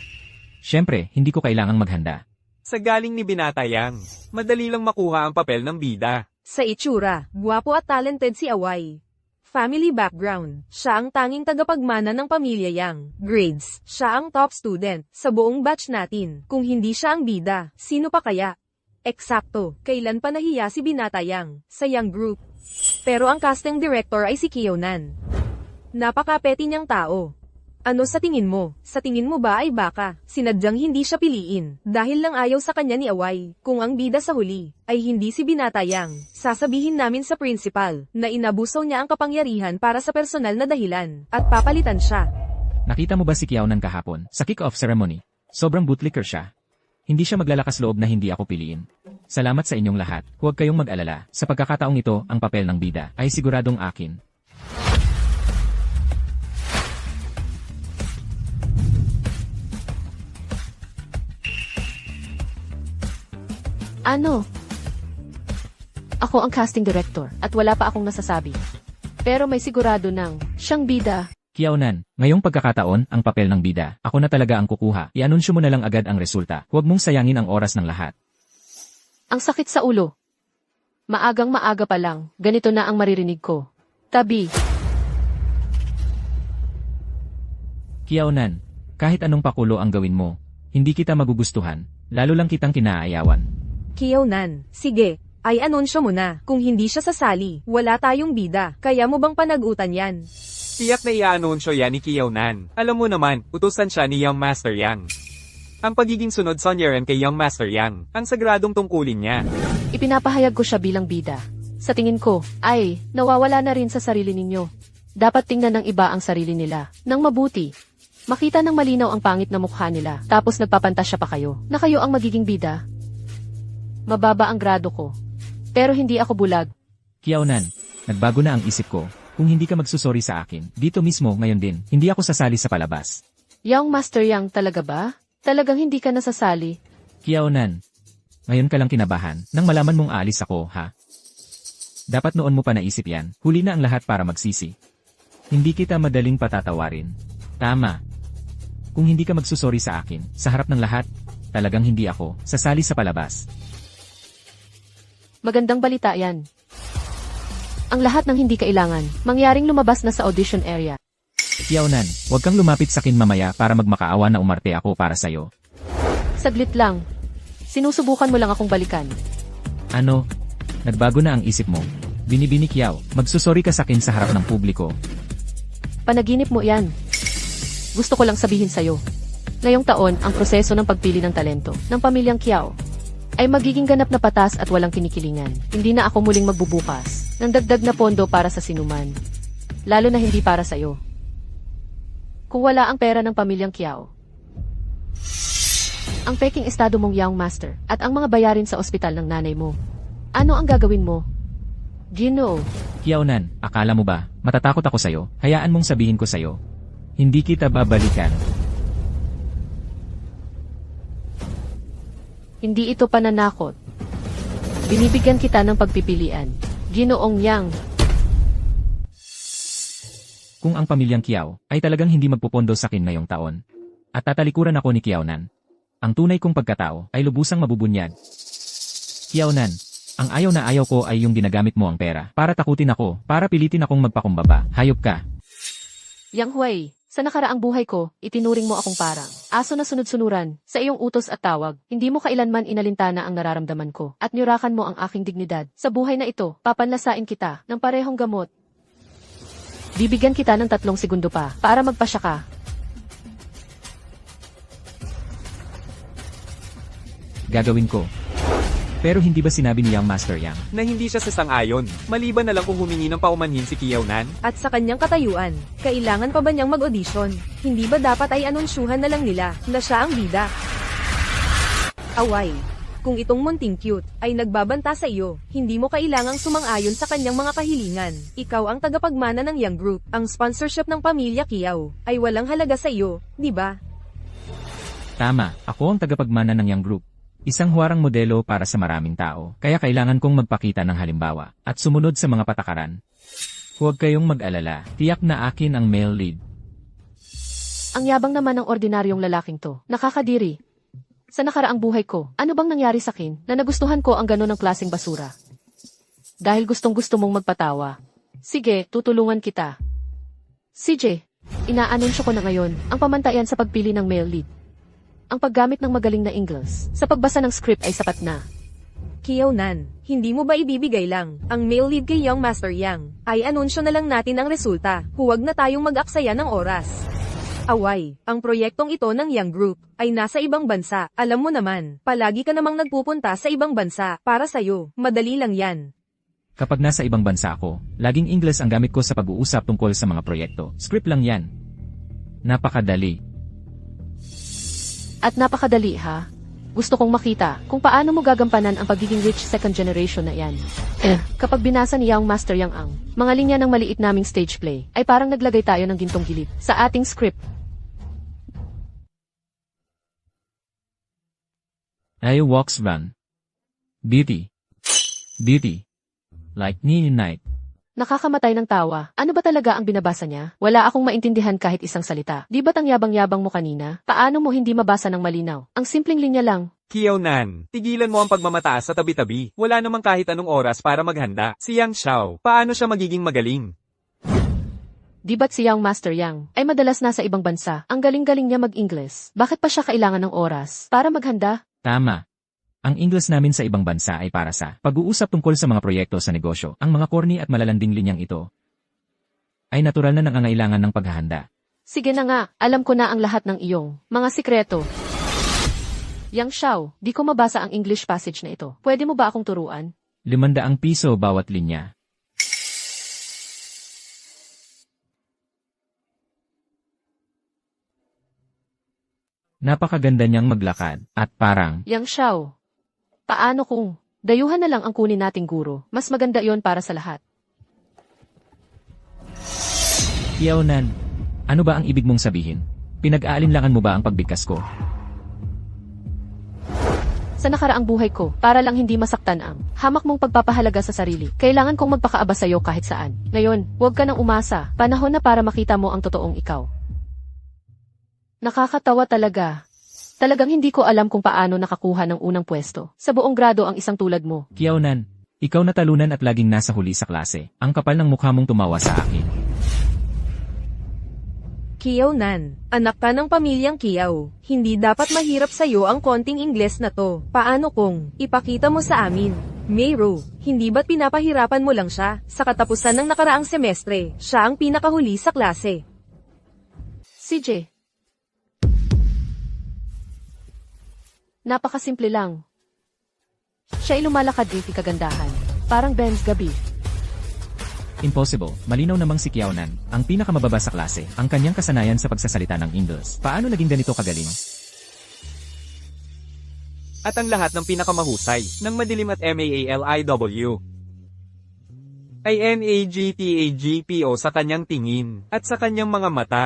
Siyempre, hindi ko kailangang maghanda. Sa galing ni Binata Yang, madali lang makuha ang papel ng bida. Sa itsura, guwapo at talented si Away. Family background, siya ang tanging tagapagmana ng pamilya Yang. Grades, siya ang top student sa buong batch natin. Kung hindi siya ang bida, sino pa kaya? Eksakto, kailan pa nahiya si Binata Yang sa Yang Group? Pero ang casting director ay si Kiao-nan. Napaka-petty niyang tao. Ano sa tingin mo? Sa tingin mo ba ay baka sinadyang hindi siya piliin dahil lang ayaw sa kanya ni Away? Kung ang bida sa huli ay hindi si Binata Yang, sasabihin namin sa principal na inabuso niya ang kapangyarihan para sa personal na dahilan at papalitan siya. Nakita mo ba si Kiao-nan kahapon sa kick-off ceremony? Sobrang bootlicker siya. Hindi siya maglalakas loob na hindi ako piliin. Salamat sa inyong lahat. Huwag kayong mag-alala. Sa pagkakataong ito, ang papel ng bida ay siguradong akin. Ano? Ako ang casting director at wala pa akong nasasabi. Pero may sigurado ng siyang bida. Kiao-nan, ngayong pagkakataon, ang papel ng bida, ako na talaga ang kukuha. I-anunsyo mo na lang agad ang resulta. Huwag mong sayangin ang oras ng lahat. Ang sakit sa ulo. Maagang maaga pa lang, ganito na ang maririnig ko. Tabi. Kiao-nan, kahit anong pakulo ang gawin mo, hindi kita magugustuhan, lalo lang kitang kinaayawan. Kiao-nan, sige, ay anunsyo mo na. Kung hindi siya sasali, wala tayong bida. Kaya mo bang panagutan yan? Tiyak na i-anunsyo yan ni Kiao-nan. Alam mo naman, utusan siya ni Young Master Yang. Ang pagiging sunod Sonyeran kay Young Master Yang, ang sagradong tungkulin niya. Ipinapahayag ko siya bilang bida. Sa tingin ko, ay, nawawala na rin sa sarili ninyo. Dapat tingnan ng iba ang sarili nila, nang mabuti. Makita ng malinaw ang pangit na mukha nila, tapos nagpapantasya pa kayo, na kayo ang magiging bida. Mababa ang grado ko. Pero hindi ako bulag. Kiao-nan, nagbago na ang isip ko. Kung hindi ka magsusori sa akin, dito mismo ngayon din, hindi ako sasali sa palabas. Young Master Yang talaga ba? Talagang hindi ka nasasali? Kiao-nan, ngayon ka lang kinabahan, nang malaman mong aalis ako, ha? Dapat noon mo pa naisip yan, huli na ang lahat para magsisi. Hindi kita madaling patatawarin. Tama. Kung hindi ka magsusori sa akin, sa harap ng lahat, talagang hindi ako sasali sa palabas. Magandang balita yan. Ang lahat ng hindi kailangan, mangyaring lumabas na sa audition area. Kiao-nan, huwag kang lumapit sa akin mamaya para magmakaawa na umarte ako para sa'yo. Saglit lang. Sinusubukan mo lang akong balikan. Ano? Nagbago na ang isip mo. Binibini Kiao, magsusori ka sa akin sa harap ng publiko. Panaginip mo yan. Gusto ko lang sabihin sa'yo. Ngayong taon, ang proseso ng pagpili ng talento ng pamilyang Kiao ay magiging ganap na patas at walang kinikilingan. Hindi na ako muling magbubukas ng dagdag na pondo para sa sinuman. Lalo na hindi para sa'yo. Kung wala ang pera ng pamilyang Kiao, ang peking estado mong young master at ang mga bayarin sa ospital ng nanay mo, ano ang gagawin mo? Gino, Kiao-nan, akala mo ba, matatakot ako sa'yo? Hayaan mong sabihin ko sa'yo. Hindi kita babalikan. hindi ito pananakot. Binibigyan kita ng pagpipilian. Ginoong Yang. Kung ang pamilyang Kiao ay talagang hindi magpupondo sa akin ngayong taon, at tatalikuran ako ni Kiao-nan, ang tunay kong pagkatao ay lubusang mabubunyag. Kiao-nan, ang ayaw na ayaw ko ay yung ginagamit mo ang pera para takutin ako, para pilitin akong magpakumbaba. Hayop ka. Yang Huay, sa nakaraang buhay ko, itinuring mo akong parang aso na sunod-sunuran sa iyong utos at tawag. Hindi mo kailanman inalintana ang nararamdaman ko at niyurakan mo ang aking dignidad. Sa buhay na ito, papanlasain kita ng parehong gamot. Bibigyan kita ng 3 segundo pa para magpasya ka. Gagawin ko. Pero hindi ba sinabi ni Young Master Yang? Na hindi siya sasang-ayon, maliban na lang kung humingi ng paumanhin si Kiao-nan. At sa kanyang katayuan, kailangan pa ba niyang mag-audition? Hindi ba dapat ay anonsyuhan na lang nila na siya ang bida? Away. Kung itong munting cute ay nagbabanta sa iyo, hindi mo kailangang sumang-ayon sa kanyang mga kahilingan. Ikaw ang tagapagmana ng Young Group. Ang sponsorship ng pamilya Kiao ay walang halaga sa iyo, di ba? Tama, ako ang tagapagmana ng Young Group. Isang huwarang modelo para sa maraming tao, kaya kailangan kong magpakita ng halimbawa at sumunod sa mga patakaran. Huwag kayong mag-alala, tiyak na akin ang male lead. Ang yabang naman ng ordinaryong lalaking to. Nakakadiri. Sa nakaraang buhay ko, ano bang nangyari sa akin na nagustuhan ko ang gano'n ng klaseng basura? Dahil gustong-gusto mong magpatawa. Sige, tutulungan kita. CJ, inaanunsyo ko na ngayon ang pamantayan sa pagpili ng male lead. Ang paggamit ng magaling na Ingles sa pagbasa ng script ay sapat na. Kiao-nan, hindi mo ba ibibigay lang ang male lead kay Young Master Yang? Ay anunsyo na lang natin ang resulta. Huwag na tayong mag-aksaya ng oras. Away, ang proyektong ito ng Young Group ay nasa ibang bansa. Alam mo naman, palagi ka namang nagpupunta sa ibang bansa. Para sa'yo, madali lang yan. Kapag nasa ibang bansa ako, laging Ingles ang gamit ko sa pag-uusap tungkol sa mga proyekto. Script lang yan. Napakadali. At napakadali ha. Gusto kong makita kung paano mo gagampanan ang pagiging rich second generation na yan. Kapag binasa ni Young Master Yang ang mga linya ng maliit naming stage play, ay parang naglagay tayo ng gintong gilid sa ating script. I walks run. Beauty. Beauty. Like Nini Night. Nakakamatay ng tawa. Ano ba talaga ang binabasa niya? Wala akong maintindihan kahit isang salita. Di ba't ang yabang-yabang mo kanina? Paano mo hindi mabasa ng malinaw? Ang simpleng linya lang. Kiao-nan, tigilan mo ang pagmamataas sa tabi-tabi. Wala namang kahit anong oras para maghanda. Si Yang Xiao, paano siya magiging magaling? Di ba't si Young Master Yang ay madalas nasa ibang bansa? Ang galing-galing niya mag-Ingles. Bakit pa siya kailangan ng oras para maghanda? Tama. Ang Ingles namin sa ibang bansa ay para sa pag-uusap tungkol sa mga proyekto sa negosyo. Ang mga corny at malalanding linyang ito ay natural na nangangailangan ng paghahanda. Sige na nga, alam ko na ang lahat ng iyong mga sikreto. Yang Xiao, di ko mabasa ang English passage na ito. Pwede mo ba akong turuan? 500 piso bawat linya. Napakaganda niyang maglakad at parang Yang Xiao, paano kung dayuhan na lang ang kunin nating guro? Mas maganda yon para sa lahat. Kiao-nan, ano ba ang ibig mong sabihin? Pinag-aalinlangan mo ba ang pagbigkas ko? Sa nakaraang buhay ko, para lang hindi masaktan ang hamak mong pagpapahalaga sa sarili, kailangan kong magpakaaba sa'yo kahit saan. Ngayon, huwag ka nang umasa. Panahon na para makita mo ang totoong ikaw. Nakakatawa talaga. Talagang hindi ko alam kung paano nakakuha ng unang pwesto. Sa buong grado ang isang tulad mo. Kiao-nan, ikaw natalunan at laging nasa huli sa klase. Ang kapal ng mukha mong tumawa sa akin. Kiao-nan, anak ka ng pamilyang Kiao. Hindi dapat mahirap sa'yo ang konting Ingles na to. Paano kung ipakita mo sa amin? Mayro, hindi ba't pinapahirapan mo lang siya? Sa katapusan ng nakaraang semestre, siya ang pinakahuli sa klase. CJ. Napakasimple lang. Siya ay lumalakad di kagandahan. Parang Benz gabi. Impossible. Malinaw namang si Kiaonan, ang pinakamababa sa klase, ang kanyang kasanayan sa pagsasalita ng English. Paano naging ganito kagaling? At ang lahat ng pinakamahusay ng madilim at MAALIW ay NAGTAGPO sa kanyang tingin at sa kanyang mga mata.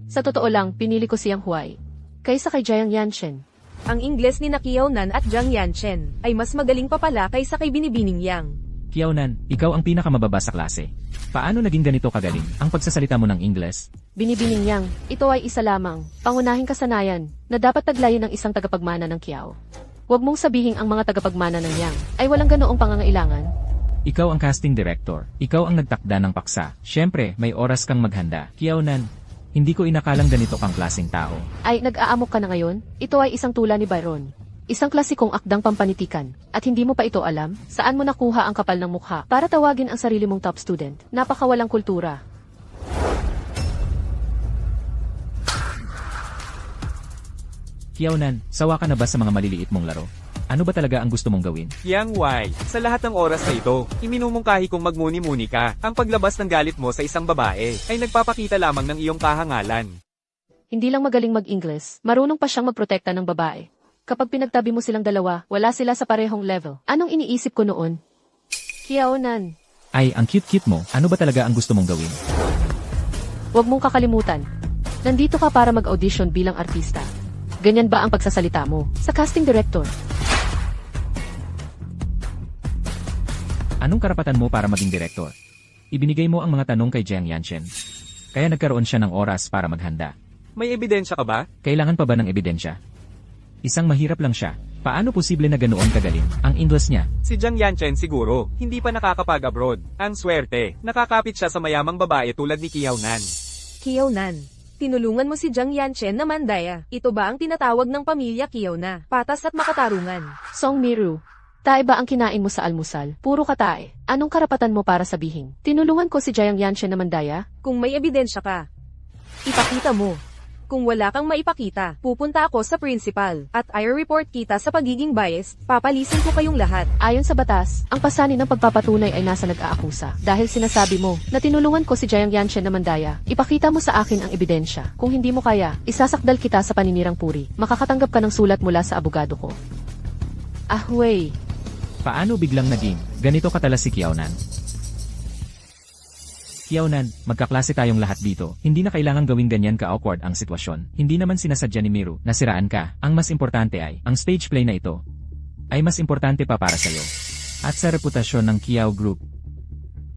Sa totoo lang, pinili ko siyang Huay. Kaysa kay Jiang Yanchen. Ang Ingles ni Kiaonan at Jiang Yanchen ay mas magaling pa pala kaysa kay Binibining Yang. Kiaonan, ikaw ang pinakamababa sa klase. Paano naging ganito kagaling ang pagsasalita mo ng English? Binibining Yang, ito ay isa lamang, pangunahing kasanayan, na dapat taglayin ng isang tagapagmana ng Kiao. Huwag mong sabihing ang mga tagapagmana ng Yang ay walang ganoong pangangailangan. Ikaw ang casting director. Ikaw ang nagtakda ng paksa. Siyempre, may oras kang maghanda. Kiaonan, hindi ko inakalang ganito kang klaseng tao. Ay, nag-aamok ka na ngayon? Ito ay isang tula ni Byron. Isang klasikong akdang pampanitikan. At hindi mo pa ito alam, saan mo nakuha ang kapal ng mukha para tawagin ang sarili mong top student. Napakawalang kultura. Kiaonan, sawa ka na ba sa mga maliliit mong laro? Ano ba talaga ang gusto mong gawin? Yang Wai, sa lahat ng oras na ito, iminumungkahi kong magmuni-muni ka. Ang paglabas ng galit mo sa isang babae ay nagpapakita lamang ng iyong kahangalan. Hindi lang magaling mag-Ingles, marunong pa siyang magprotekta ng babae. Kapag pinagtabi mo silang dalawa, wala sila sa parehong level. Anong iniisip ko noon? Kiaonan, Ay, ang cute-cute mo. Ano ba talaga ang gusto mong gawin? huwag mong kakalimutan. Nandito ka para mag-audition bilang artista. Ganyan ba ang pagsasalita mo sa casting director? Anong karapatan mo para maging direktor? Ibinigay mo ang mga tanong kay Jiang Yanchen. Kaya nagkaroon siya ng oras para maghanda. May ebidensya ka ba? Kailangan pa ba ng ebidensya? Isang mahirap lang siya. Paano posible na ganoon kagaling ang English niya? Si Jiang Yanchen siguro, hindi pa nakakapag-abroad. Ang swerte, nakakapit siya sa mayamang babae tulad ni Kiaonan. Kiaonan, tinulungan mo si Jiang Yanchen na mandaya. Ito ba ang tinatawag ng pamilya Kiaona? Patas at makatarungan. Song Miru, tae ba ang kinain mo sa almusal? Puro ka tae. Anong karapatan mo para sabihin? Tinulungan ko si Jiang Yanchen na mandaya? Kung may ebidensya ka, ipakita mo. Kung wala kang maipakita, pupunta ako sa principal, at i-report kita sa pagiging biased, papalisin ko kayong lahat. Ayon sa batas, ang pasanin ng pagpapatunay ay nasa nag-aakusa. Dahil sinasabi mo na tinulungan ko si Jiang Yanchen na mandaya, ipakita mo sa akin ang ebidensya. Kung hindi mo kaya, isasakdal kita sa paninirang puri. Makakatanggap ka ng sulat mula sa abogado ko. Ahway! Paano biglang naging ganito katalas si Kiaonan? Kiaonan, magkaklase tayong lahat dito. Hindi na kailangang gawing ganyan ka-awkward ang sitwasyon. Hindi naman sinasadya ni Miru na siraan ka. Ang mas importante ay, ang stage play na ito ay mas importante pa para sa'yo. At sa reputasyon ng Kiao Group.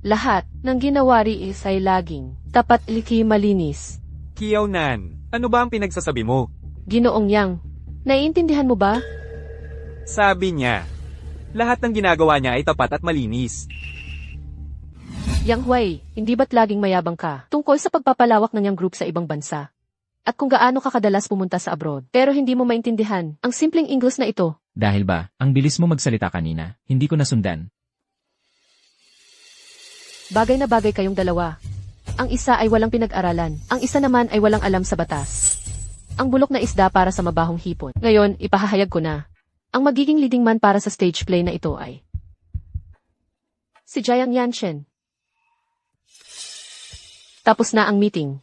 Lahat ng ginawa is ay laging tapat liki malinis. Kiaonan, ano ba ang pinagsasabi mo? Ginoong Yang, naiintindihan mo ba? Sabi niya, lahat ng ginagawa niya ay tapat at malinis. Yang Huay, hindi ba't laging mayabang ka tungkol sa pagpapalawak ng Yang Group sa ibang bansa? At kung gaano ka kadalas pumunta sa abroad, pero hindi mo maintindihan ang simpleng English na ito. Dahil ba, ang bilis mo magsalita kanina, hindi ko nasundan. Bagay na bagay kayong dalawa. Ang isa ay walang pinag-aralan, ang isa naman ay walang alam sa batas. Ang bulok na isda para sa mabahong hipon. Ngayon, ipahahayag ko na. Ang magiging leading man para sa stage play na ito ay si Jiang Yanchen. Tapos na ang meeting.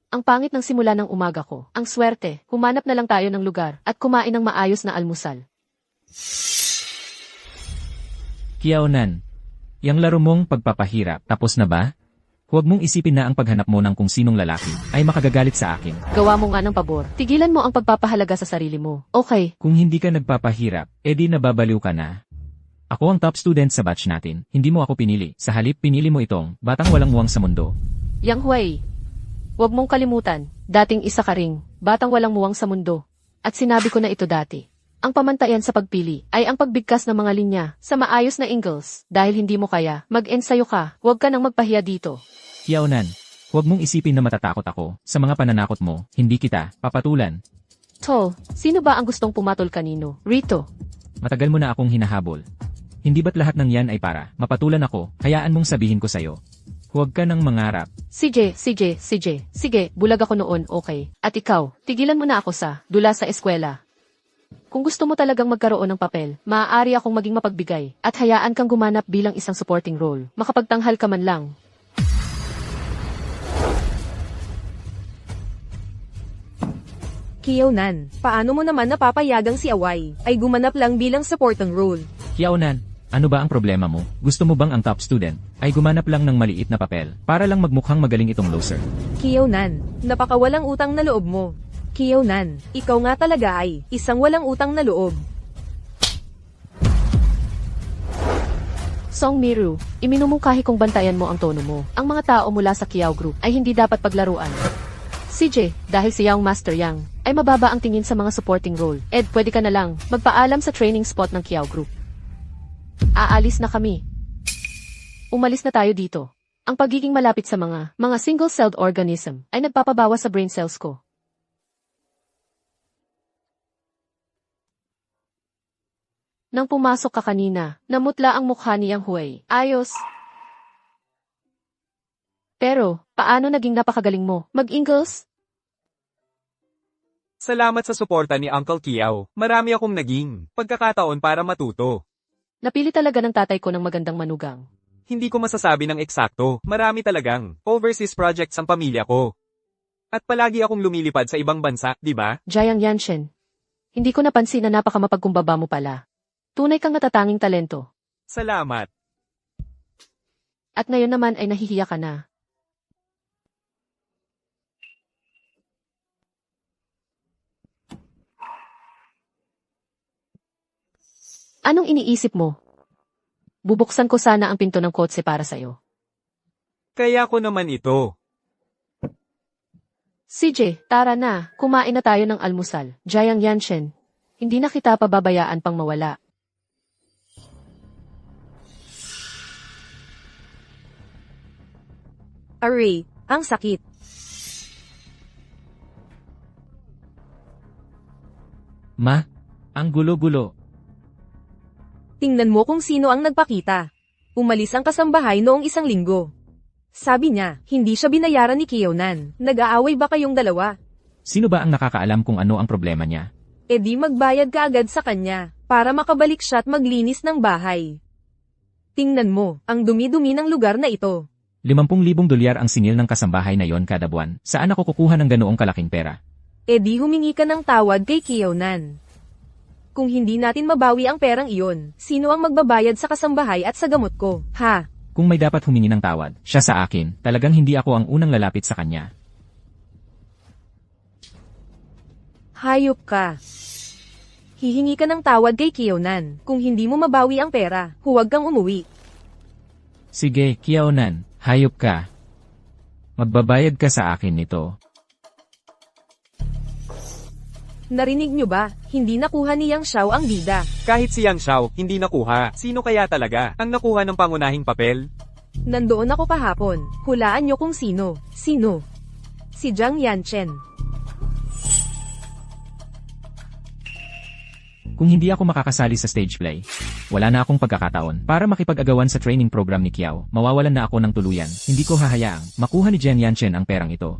Ang pangit ng simula ng umaga ko. Ang swerte, humanap na lang tayo ng lugar at kumain ng maayos na almusal. Kiaonan, yang laro mong pagpapahirap, tapos na ba? Huwag mong isipin na ang paghanap mo ng kung sinong lalaki ay makagagalit sa akin. Gawa mo nga ng pabor. Tigilan mo ang pagpapahalaga sa sarili mo. Okay. Kung hindi ka nagpapahirap, edi nababaliw ka na. Ako ang top student sa batch natin. Hindi mo ako pinili. Sa halip, pinili mo itong batang walang muwang sa mundo. Yang Huay, huwag mong kalimutan, dating isa ka ring batang walang muwang sa mundo. At sinabi ko na ito dati. Ang pamantayan sa pagpili ay ang pagbigkas ng mga linya sa maayos na English. Dahil hindi mo kaya, mag-ensayo ka, huwag ka nang magpahiya dito. Kiaonan, huwag mong isipin na matatakot ako sa mga pananakot mo. Hindi kita papatulan. Tol, sino ba ang gustong pumatol kanino? Rito. Matagal mo na akong hinahabol. Hindi ba't lahat ng yan ay para mapatulan ako, hayaan mong sabihin ko sa'yo. Huwag ka nang mangarap. Sige, bulag ako noon, okay. At ikaw, tigilan mo na ako sa dula sa eskwela. Kung gusto mo talagang magkaroon ng papel, maaari akong maging mapagbigay, at hayaan kang gumanap bilang isang supporting role. Makapagtanghal ka man lang. Kiyonan, paano mo naman napapayagang si Away ay gumanap lang bilang supporting role? Kiaunan, ano ba ang problema mo? Gusto mo bang ang top student ay gumanap lang ng maliit na papel para lang magmukhang magaling itong loser? Kiyonan, napakawalang utang na loob mo. Kiyonan, ikaw nga talaga ay isang walang utang na loob. Song Miru, iminumungkahi kong bantayan mo ang tono mo. Ang mga tao mula sa Kiao Group ay hindi dapat paglaruan. CJ, dahil si Yang Master Yang, ay mababa ang tingin sa mga supporting role. Ed, pwede ka na lang magpaalam sa training spot ng Kiao Group. Aalis na kami. Umalis na tayo dito. Ang pagiging malapit sa mga single-celled organism ay nagpapabawas sa brain cells ko. Nang pumasok ka kanina, namutla ang mukha ni Yang Huey. Ayos. Pero, paano naging napakagaling mo? Mag-Ingles? Salamat sa suporta ni Uncle Kiao. Marami akong naging pagkakataon para matuto. Napili talaga ng tatay ko ng magandang manugang. Hindi ko masasabi ng eksakto. Marami talagang overseas projects ang pamilya ko. At palagi akong lumilipad sa ibang bansa, di ba? Jiang Yanshen. Hindi ko napansin na napakamapagkumbaba mo pala. Tunay kang natatanging talento. Salamat. At ngayon naman ay nahihiya ka na. Anong iniisip mo? Bubuksan ko sana ang pinto ng kotse para sa'yo. Kaya ko naman ito. CJ, tara na. Kumain na tayo ng almusal. Jiang Yanshen. Hindi na kita pababayaan pang mawala. Aray, ang sakit. Ma, ang gulo-gulo. Tingnan mo kung sino ang nagpakita. Umalis ang kasambahay noong 1 linggo. Sabi niya, hindi siya binayaran ni Kiyonan. Nag-aaway ba kayong dalawa? Sino ba ang nakakaalam kung ano ang problema niya? E di magbayad ka agad sa kanya, para makabalik siya at maglinis ng bahay. Tingnan mo, ang dumi-dumi ng lugar na ito. 50,000 dolyar ang singil ng kasambahay na yon kada buwan. Saan ako kukuha ng ganoong kalaking pera? E di humingi ka ng tawad kay Kiyonan. Kung hindi natin mabawi ang perang iyon, sino ang magbabayad sa kasambahay at sa gamot ko, ha? Kung may dapat humingi ng tawad, siya sa akin, talagang hindi ako ang unang lalapit sa kanya. Hayop ka. Hihingi ka ng tawad kay Kiyonan. Kung hindi mo mabawi ang pera, huwag kang umuwi. Sige, Kiaonan, hayop ka. Magbabayad ka sa akin nito. Narinig nyo ba? Hindi nakuha ni Yang Xiao ang bida. Kahit si Yang Xiao, hindi nakuha. Sino kaya talaga ang nakuha ng pangunahing papel? Nandoon ako kahapon. Hulaan nyo kung sino. Sino? Si Jiang Yanchen. Kung hindi ako makakasali sa stage play, wala na akong pagkakataon para makipag-agawan sa training program ni Kiao. Mawawalan na ako ng tuluyan. Hindi ko hahayaang makuha ni Jiang Yanchen ang perang ito.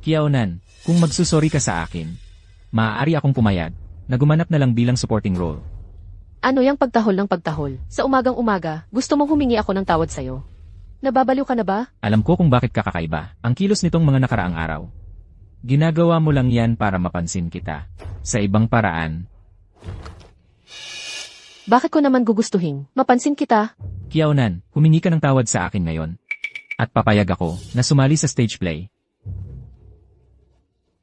Kiaonan, kung magsusori ka sa akin, maaari akong pumayag na gumanap na lang bilang supporting role. Ano yung pagtahol ng pagtahol? Sa umagang-umaga, gusto mong humingi ako ng tawad sa'yo? Nababaliw ka na ba? Alam ko kung bakit ka kakaiba. Ang kilos nitong mga nakaraang araw. Ginagawa mo lang yan para mapansin kita. Sa ibang paraan. Bakit ko naman gugustuhin? Mapansin kita? Kiaonan, humingi ka ng tawad sa akin ngayon. At papayag ako na sumali sa stage play.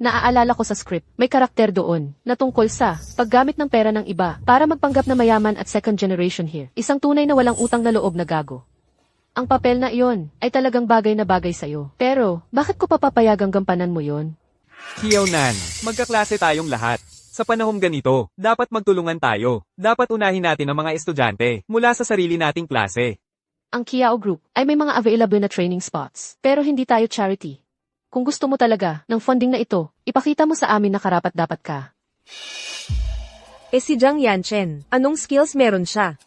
Naaalala ko sa script, may karakter doon, na tungkol sa paggamit ng pera ng iba para magpanggap na mayaman at second generation here. Isang tunay na walang utang na loob na gago. Ang papel na iyon ay talagang bagay na bagay sa'yo. Pero, bakit ko papapayagang gampanan mo yon? Kiaonan, magkaklase tayong lahat. Sa panahong ganito, dapat magtulungan tayo. Dapat unahin natin ang mga estudyante mula sa sarili nating klase. Ang Kiao Group ay may mga available na training spots, pero hindi tayo charity. Kung gusto mo talaga ng funding na ito, ipakita mo sa amin na karapat-dapat ka. Si Jiang Yanchen, anong skills meron siya?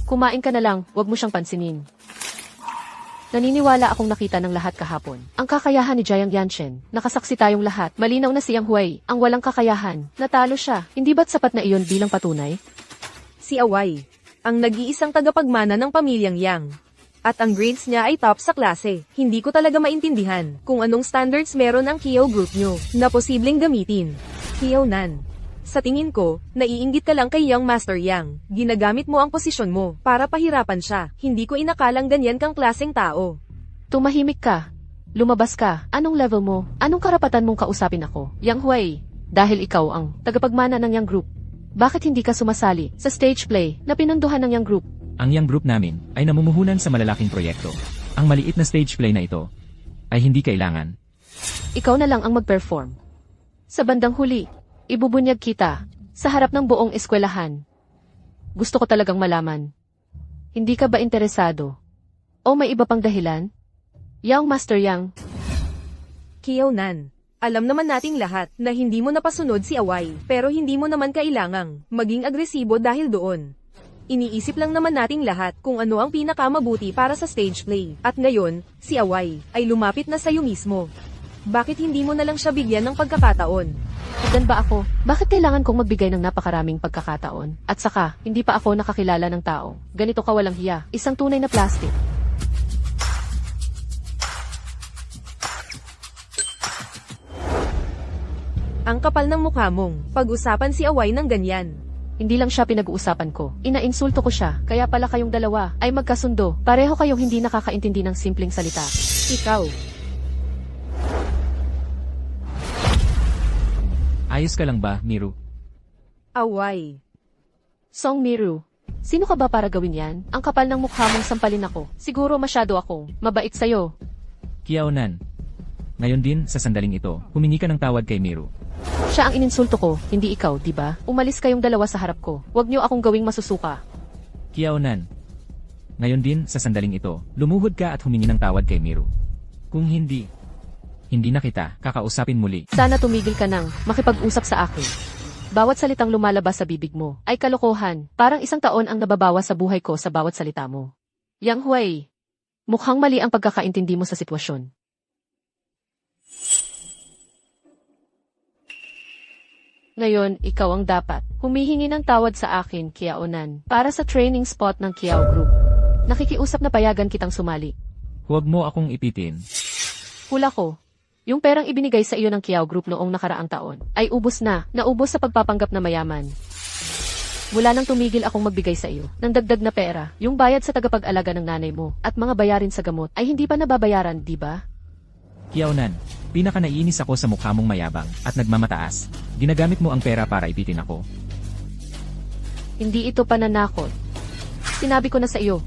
Kumain ka na lang, wag mo siyang pansinin. Naniniwala akong nakita ng lahat kahapon. Ang kakayahan ni Jiang Yanchen, nakasaksi tayong lahat. Malinaw na si Yang Huai, ang walang kakayahan. Natalo siya. Hindi ba't sapat na iyon bilang patunay? Si Awai, ang nag-iisang tagapagmana ng pamilyang Yang. At ang grades niya ay top sa klase. Hindi ko talaga maintindihan kung anong standards meron ang Kiao Group nyo na posibleng gamitin. Kiao Nan, sa tingin ko, naiinggit ka lang kay Young Master Yang. Ginagamit mo ang posisyon mo para pahirapan siya. Hindi ko inakalang ganyan kang klaseng tao. Tumahimik ka. Lumabas ka. Anong level mo? Anong karapatan mong kausapin ako? Yang Huai, dahil ikaw ang tagapagmana ng Yang Group. Bakit hindi ka sumasali sa stage play na pinunduhan ng Yang Group? Ang Yang Group namin ay namumuhunan sa malalaking proyekto. Ang maliit na stage play na ito ay hindi kailangan. Ikaw na lang ang mag-perform. Sa bandang huli, ibubunyag kita sa harap ng buong eskwelahan. Gusto ko talagang malaman. Hindi ka ba interesado? O may iba pang dahilan? Young Master Yang. Kiao Nan, alam naman nating lahat na hindi mo napasunod si Awai, pero hindi mo naman kailangang maging agresibo dahil doon. Iniisip lang naman nating lahat kung ano ang pinakamabuti para sa stage play. At ngayon, si Awai ay lumapit na sa'yo mismo. Bakit hindi mo na lang siya bigyan ng pagkakataon? Hagdan ba ako? Bakit kailangan kong magbigay ng napakaraming pagkakataon? At saka, hindi pa ako nakakilala ng tao. Ganito ka walang hiya. Isang tunay na plastic. Ang kapal ng mukha mong pag-usapan si Awai ng ganyan. Hindi lang siya pinag-uusapan ko. Inainsulto ko siya. Kaya pala kayong dalawa ay magkasundo. Pareho kayong hindi nakakaintindi ng simpleng salita. Ikaw. Ayos ka lang ba, Miru? Awai. Song Miru, sino ka ba para gawin yan? Ang kapal ng mukha mong sampalin ako. Siguro masyado akong mabait sa'yo. Kiao Nan. Ngayon din, sa sandaling ito, humingi ka ng tawad kay Miru. Siya ang ininsulto ko, hindi ikaw, di ba? Umalis kayong dalawa sa harap ko. Huwag niyo akong gawing masusuka. Kiao Nan. Ngayon din, sa sandaling ito, lumuhod ka at humingi ng tawad kay Miru. Kung hindi na kita kakausapin muli. Sana tumigil ka nang makipag-usap sa akin. Bawat salitang lumalabas sa bibig mo ay kalokohan. Parang isang taon ang nababawas sa buhay ko sa bawat salita mo. Yang Huai, mukhang mali ang pagkakaintindi mo sa sitwasyon. Ngayon, ikaw ang dapat humihingi ng tawad sa akin, Kiao Nan, para sa training spot ng Kiao Group. Nakikiusap na payagan kitang sumali. Huwag mo akong ipitin. Hula ko, yung perang ibinigay sa iyo ng Kiao Group noong nakaraang taon ay ubos na, naubos sa pagpapanggap na mayaman. Mula nang tumigil akong magbigay sa iyo ng dagdag na pera, yung bayad sa tagapag-alaga ng nanay mo at mga bayarin sa gamot ay hindi pa nababayaran, di ba? Kiao Nan, pinaka naiinis ako sa mukha mong mayabang at nagmamataas. Ginagamit mo ang pera para ipitin ako. Hindi ito pananakot. Sinabi ko na sa iyo,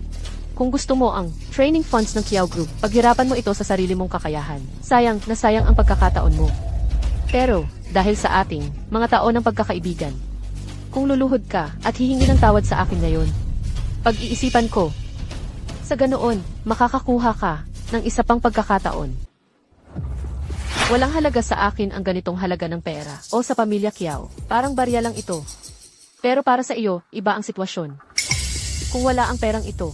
kung gusto mo ang training funds ng Kiao Group, paghirapan mo ito sa sarili mong kakayahan. Sayang na sayang ang pagkakataon mo. Pero, dahil sa ating mga taon ng pagkakaibigan, kung luluhod ka at hihingi ng tawad sa akin ngayon, pag-iisipan ko, sa ganoon, makakakuha ka ng isa pang pagkakataon. Walang halaga sa akin ang ganitong halaga ng pera o sa pamilya Kiao. Parang barya lang ito. Pero para sa iyo, iba ang sitwasyon. Kung wala ang perang ito,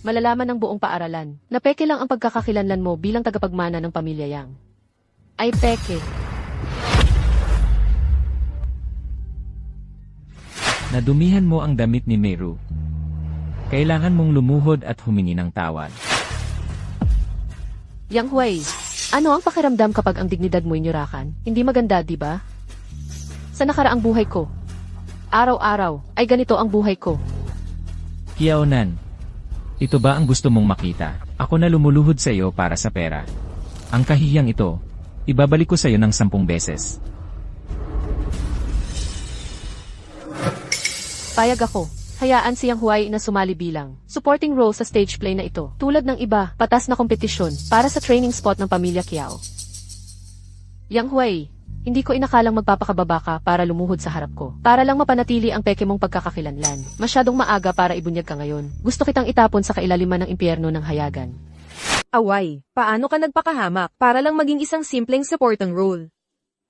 malalaman ng buong paaralan na peke lang ang pagkakakilanlan mo bilang tagapagmana ng pamilya Yang. Ay peke. Nadumihan mo ang damit ni Miru. Kailangan mong lumuhod at humingi ng tawad. Yang Huai, ano ang pakiramdam kapag ang dignidad mo inyurakan? Hindi maganda, di ba? Sa nakaraang buhay ko, araw-araw ay ganito ang buhay ko. Kiao Nan, ito ba ang gusto mong makita? Ako na lumuluhod sa iyo para sa pera. Ang kahiyang ito, ibabalik ko sa iyo ng 10 beses. Payag ako. Hayaan si Yang Huai na sumali bilang supporting role sa stage play na ito. Tulad ng iba, patas na kompetisyon para sa training spot ng pamilya Kiao. Yang Huai, hindi ko inakalang magpapakababa ka para lumuhod sa harap ko. Para lang mapanatili ang peke mong pagkakakilanlan. Masyadong maaga para ibunyag ka ngayon. Gusto kitang itapon sa kailaliman ng impyerno ng hayagan. Awai, paano ka nagpakahamak para lang maging isang simpleng supporting role?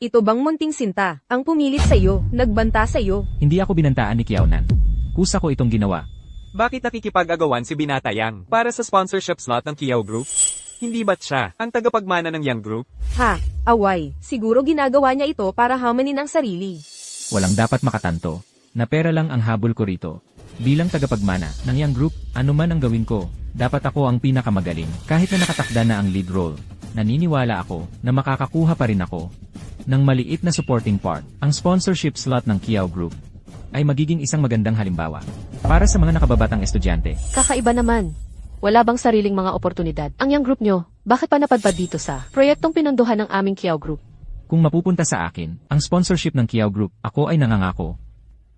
Ito bang munting sinta, ang pumilit sa'yo, nagbanta sa'yo? Hindi ako binantaan ni Kiaonan. Kusa ko itong ginawa. Bakit nakikipag-agawan si Binatayang para sa sponsorship slot ng Kiao Group? Hindi ba't siya ang tagapagmana ng Yang Group? Ha, away, siguro ginagawa niya ito para hamanin ang sarili. Walang dapat makatanto, na pera lang ang habol ko rito. Bilang tagapagmana ng Yang Group, ano man ang gawin ko, dapat ako ang pinakamagaling. Kahit na nakatakda na ang lead role, naniniwala ako na makakakuha pa rin ako ng maliit na supporting part. Ang sponsorship slot ng Kiao Group ay magiging isang magandang halimbawa para sa mga nakababatang estudyante. Kakaiba naman. Wala bang sariling mga oportunidad? Ang Yang Group nyo, bakit pa napadpad dito sa proyektong pinondohan ng aming Kiao Group? Kung mapupunta sa akin, ang sponsorship ng Kiao Group, ako ay nangangako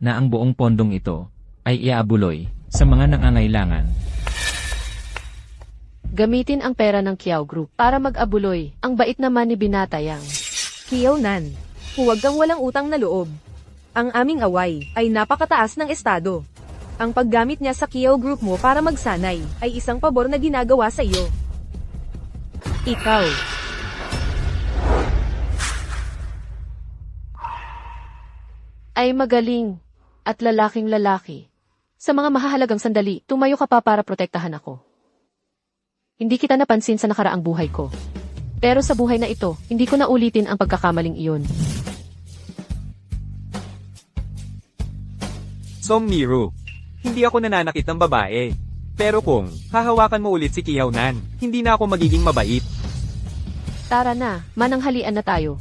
na ang buong pondong ito ay iaabuloy sa mga nangangailangan. Gamitin ang pera ng Kiao Group para mag-abuloy. Ang bait naman ni Binatayang. Kiaonan, huwag kang walang utang na loob. Ang aming away ay napakataas ng estado. Ang paggamit niya sa Kiao Group mo para magsanay ay isang pabor na ginagawa sa iyo. Ikaw. Ay magaling at lalaking lalaki. Sa mga mahahalagang sandali, tumayo ka pa para protektahan ako. Hindi kita napansin sa nakaraang buhay ko. Pero sa buhay na ito, hindi ko na ulitin ang pagkakamaling iyon. Song Miru, hindi ako nananakit ng babae. Pero kung hahawakan mo ulit si Kiaonan, hindi na ako magiging mabait. Tara na, mananghalian na tayo.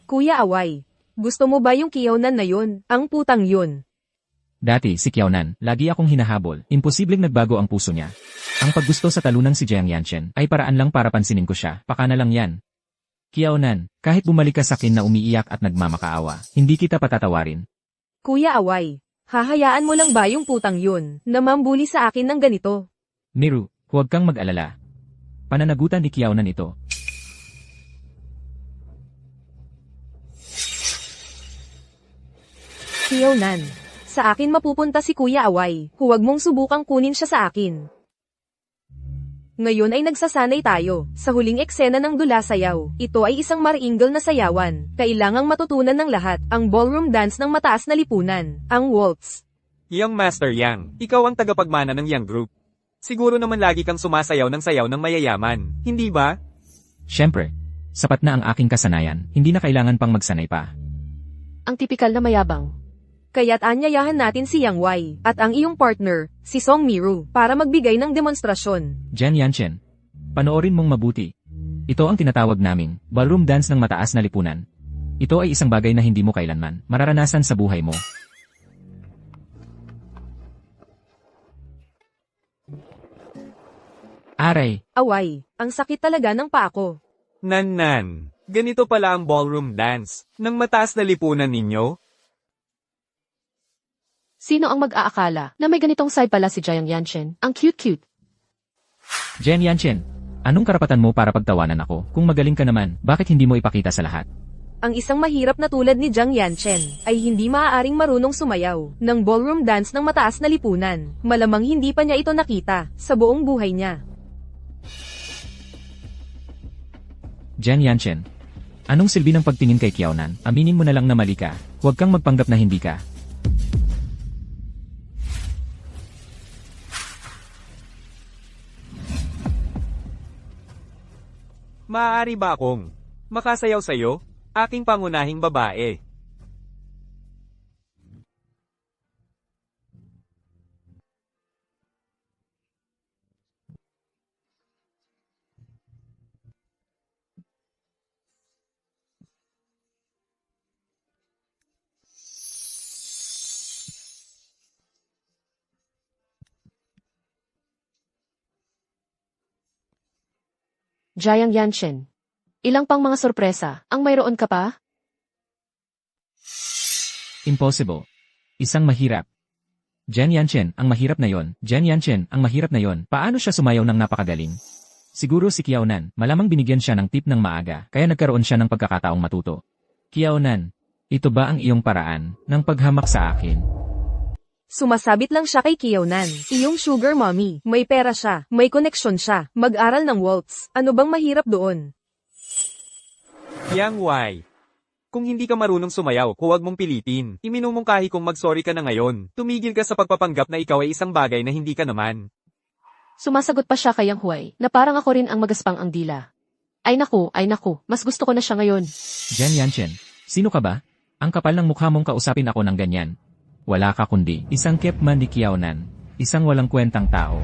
Kuya Away, gusto mo ba yung Kiaonan na yun? Ang putang yun. Dati si Kiaonan, lagi akong hinahabol, imposibleng nagbago ang puso niya. Ang paggusto sa talunang si Jiang Yanchen ay paraan lang para pansinin ko siya, baka na lang yan. Kiaonan, kahit bumalik ka sa akin na umiiyak at nagmamakaawa, hindi kita patatawarin. Kuya Away, hahayaan mo lang ba yung putang yun na mambuli sa akin ng ganito? Miru, huwag kang mag-alala. Pananagutan ni Kiaonan ito. Kiaonan, sa akin mapupunta si Kuya Away, huwag mong subukang kunin siya sa akin. Ngayon ay nagsasanay tayo, sa huling eksena ng Dula Sayaw. Ito ay isang mariingal na sayawan, kailangang matutunan ng lahat, ang ballroom dance ng mataas na lipunan, ang waltz. Young Master Yang, ikaw ang tagapagmana ng Yang Group. Siguro naman lagi kang sumasayaw ng mayayaman, hindi ba? Siyempre, sapat na ang aking kasanayan, hindi na kailangan pang magsanay pa. Ang tipikal na mayabang. Kaya't anyayahan natin si Yang Wei, at ang iyong partner, si Song Miru, para magbigay ng demonstrasyon. Jiang Yanchen, panoorin mong mabuti. Ito ang tinatawag naming ballroom dance ng mataas na lipunan. Ito ay isang bagay na hindi mo kailanman mararanasan sa buhay mo. Aray, Away, ang sakit talaga ng paa ko. Nan, ganito pala ang ballroom dance ng mataas na lipunan ninyo? Sino ang mag-aakala na may ganitong side pala si Jiang Yanchen? Ang cute-cute. Jiang Yanchen, anong karapatan mo para pagtawanan ako? Kung magaling ka naman, bakit hindi mo ipakita sa lahat? Ang isang mahirap na tulad ni Jiang Yanchen ay hindi maaaring marunong sumayaw ng ballroom dance ng mataas na lipunan. Malamang hindi pa niya ito nakita sa buong buhay niya. Jiang Yanchen, anong silbi ng pagtingin kay Kiaonan? Aminin mo na lang na mali ka. Huwag kang magpanggap na hindi ka. Maaari ba akong makasayaw sa'yo, aking pangunahing babae? Jiang Yanchen. Ilang pang mga sorpresa, ang mayroon ka pa? Impossible. Isang mahirap. Jiang Yanchen, ang mahirap na yon. Jiang Yanchen, ang mahirap na yon. Paano siya sumayaw ng napakagaling? Siguro si Kiaonan, malamang binigyan siya ng tip ng maaga, kaya nagkaroon siya ng pagkakataong matuto. Kiaonan, ito ba ang iyong paraan ng paghamak sa akin? Sumasabit lang siya kay Kiyonan. Iyong sugar mommy. May pera siya. May koneksyon siya. Mag-aral ng waltz. Ano bang mahirap doon? Yang Y. Kung hindi ka marunong sumayaw, huwag mong pilitin. Iminumungkahi kong mag-sorry ka na ngayon. Tumigil ka sa pagpapanggap na ikaw ay isang bagay na hindi ka naman. Sumasagot pa siya kay Yang Huay, na parang ako rin ang magaspang ang dila. Ay naku, mas gusto ko na siya ngayon. Jiang Yanchen, sino ka ba? Ang kapal ng mukha mong kausapin ako ng ganyan. Wala ka kundi isang kepman ni Kiaonan, isang walang kwentang tao.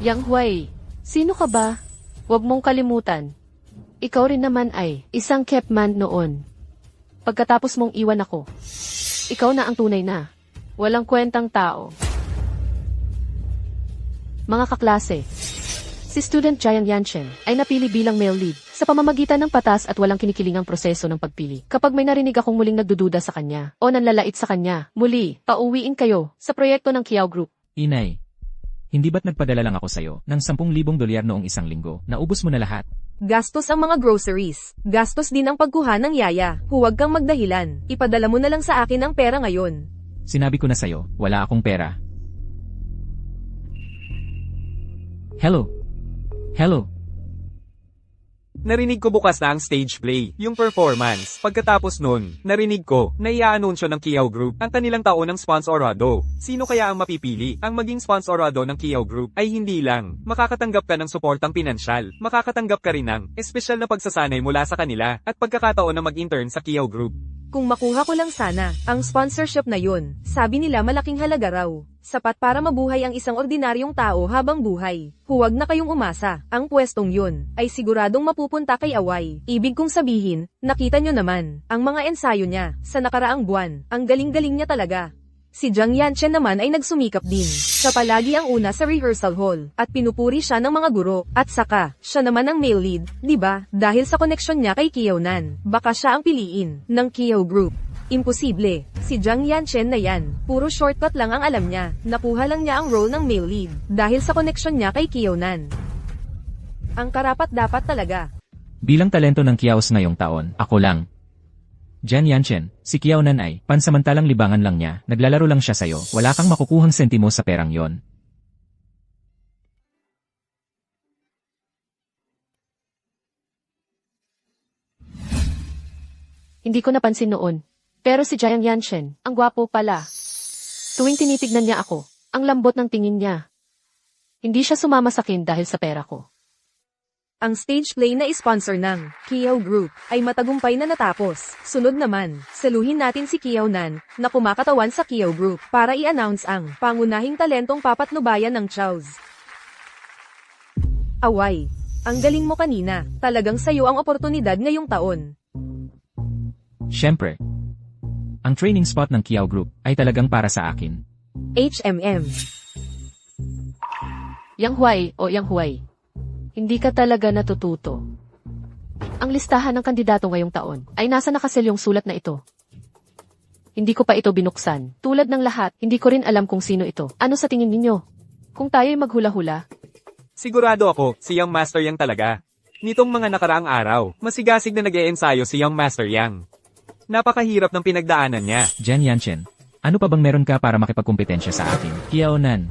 Yang Huay, sino ka ba? Huwag mong kalimutan. Ikaw rin naman ay isang kepman noon. Pagkatapos mong iwan ako, ikaw na ang tunay na walang kwentang tao. Mga kaklase, si Student Jiang Yanchen ay napili bilang male lead sa pamamagitan ng patas at walang kinikilingang proseso ng pagpili. Kapag may narinig akong muling nagdududa sa kanya o nanlalait sa kanya, muli, pauwiin kayo sa proyekto ng Kiao Group. Inay, hindi ba't nagpadala lang ako sa'yo ng 10,000 dolyar noong isang linggo? Naubos mo na lahat. Gastos ang mga groceries. Gastos din ang pagkuha ng yaya. Huwag kang magdahilan. Ipadala mo na lang sa akin ang pera ngayon. Sinabi ko na sa'yo, wala akong pera. Hello? Hello? Narinig ko bukas na ang stage play, yung performance. Pagkatapos nun, narinig ko na i-aanunsyo ng Kiao Group ang kanilang taon ng sponsorado. Sino kaya ang mapipili? Ang maging sponsorado ng Kiao Group ay hindi lang makakatanggap ka ng suportang pinansyal, makakatanggap ka rin ng espesyal na pagsasanay mula sa kanila at pagkakataon na mag-intern sa Kiao Group. Kung makuha ko lang sana ang sponsorship na yun, sabi nila malaking halaga raw. Sapat para mabuhay ang isang ordinaryong tao habang buhay. Huwag na kayong umasa, ang pwestong yun ay siguradong mapupunta kay Away. Ibig kong sabihin, nakita nyo naman, ang mga ensayo niya sa nakaraang buwan, ang galing-galing niya talaga. Si Jiang Yanchen naman ay nagsumikap din. Siya palagi ang una sa rehearsal hall, at pinupuri siya ng mga guro, at saka, siya naman ang male lead, di ba? Dahil sa koneksyon niya kay Kiaonan, baka siya ang piliin ng Kiao Group. Imposible. Si Jiang Yanchen na yan, puro shortcut lang ang alam niya. Nakuha lang niya ang role ng male lead, dahil sa koneksyon niya kay Kiaonan. Ang karapat-dapat talaga. Bilang talento ng Kiaos ngayong taon, ako lang. Jiang Yanchen, si Kiaonan ay pansamantalang libangan lang niya, naglalaro lang siya sa'yo, wala kang makukuhang sentimo sa perang yon. Hindi ko napansin noon. Pero si Jiang Yanchen, ang gwapo pala. Tuwing tinitignan niya ako, ang lambot ng tingin niya. Hindi siya sumama sa akin dahil sa pera ko. Ang stage play na sponsor ng Kiao Group ay matagumpay na natapos. Sunod naman, saluhin natin si Kiaonan na kumakatawan sa Kiao Group para i-announce ang pangunahing talentong papatnubayan ng Chows. Away, ang galing mo kanina. Talagang sayo ang oportunidad ngayong taon. Siyempre. Ang training spot ng Kiao Group ay talagang para sa akin. HMM. Yang Huay o Yang Huay. Hindi ka talaga natututo. Ang listahan ng kandidato ngayong taon ay nasa nakaselyong sulat na ito. Hindi ko pa ito binuksan. Tulad ng lahat, hindi ko rin alam kung sino ito. Ano sa tingin ninyo? Kung tayo'y maghula-hula? Sigurado ako, si Young Master Yang talaga. Nitong mga nakaraang araw, masigasig na nag-e-ensayo si Young Master Yang. Napakahirap ng pinagdaanan niya. Jiang Yanchen, ano pa bang meron ka para makipagkompetensya sa akin? Kiaonan,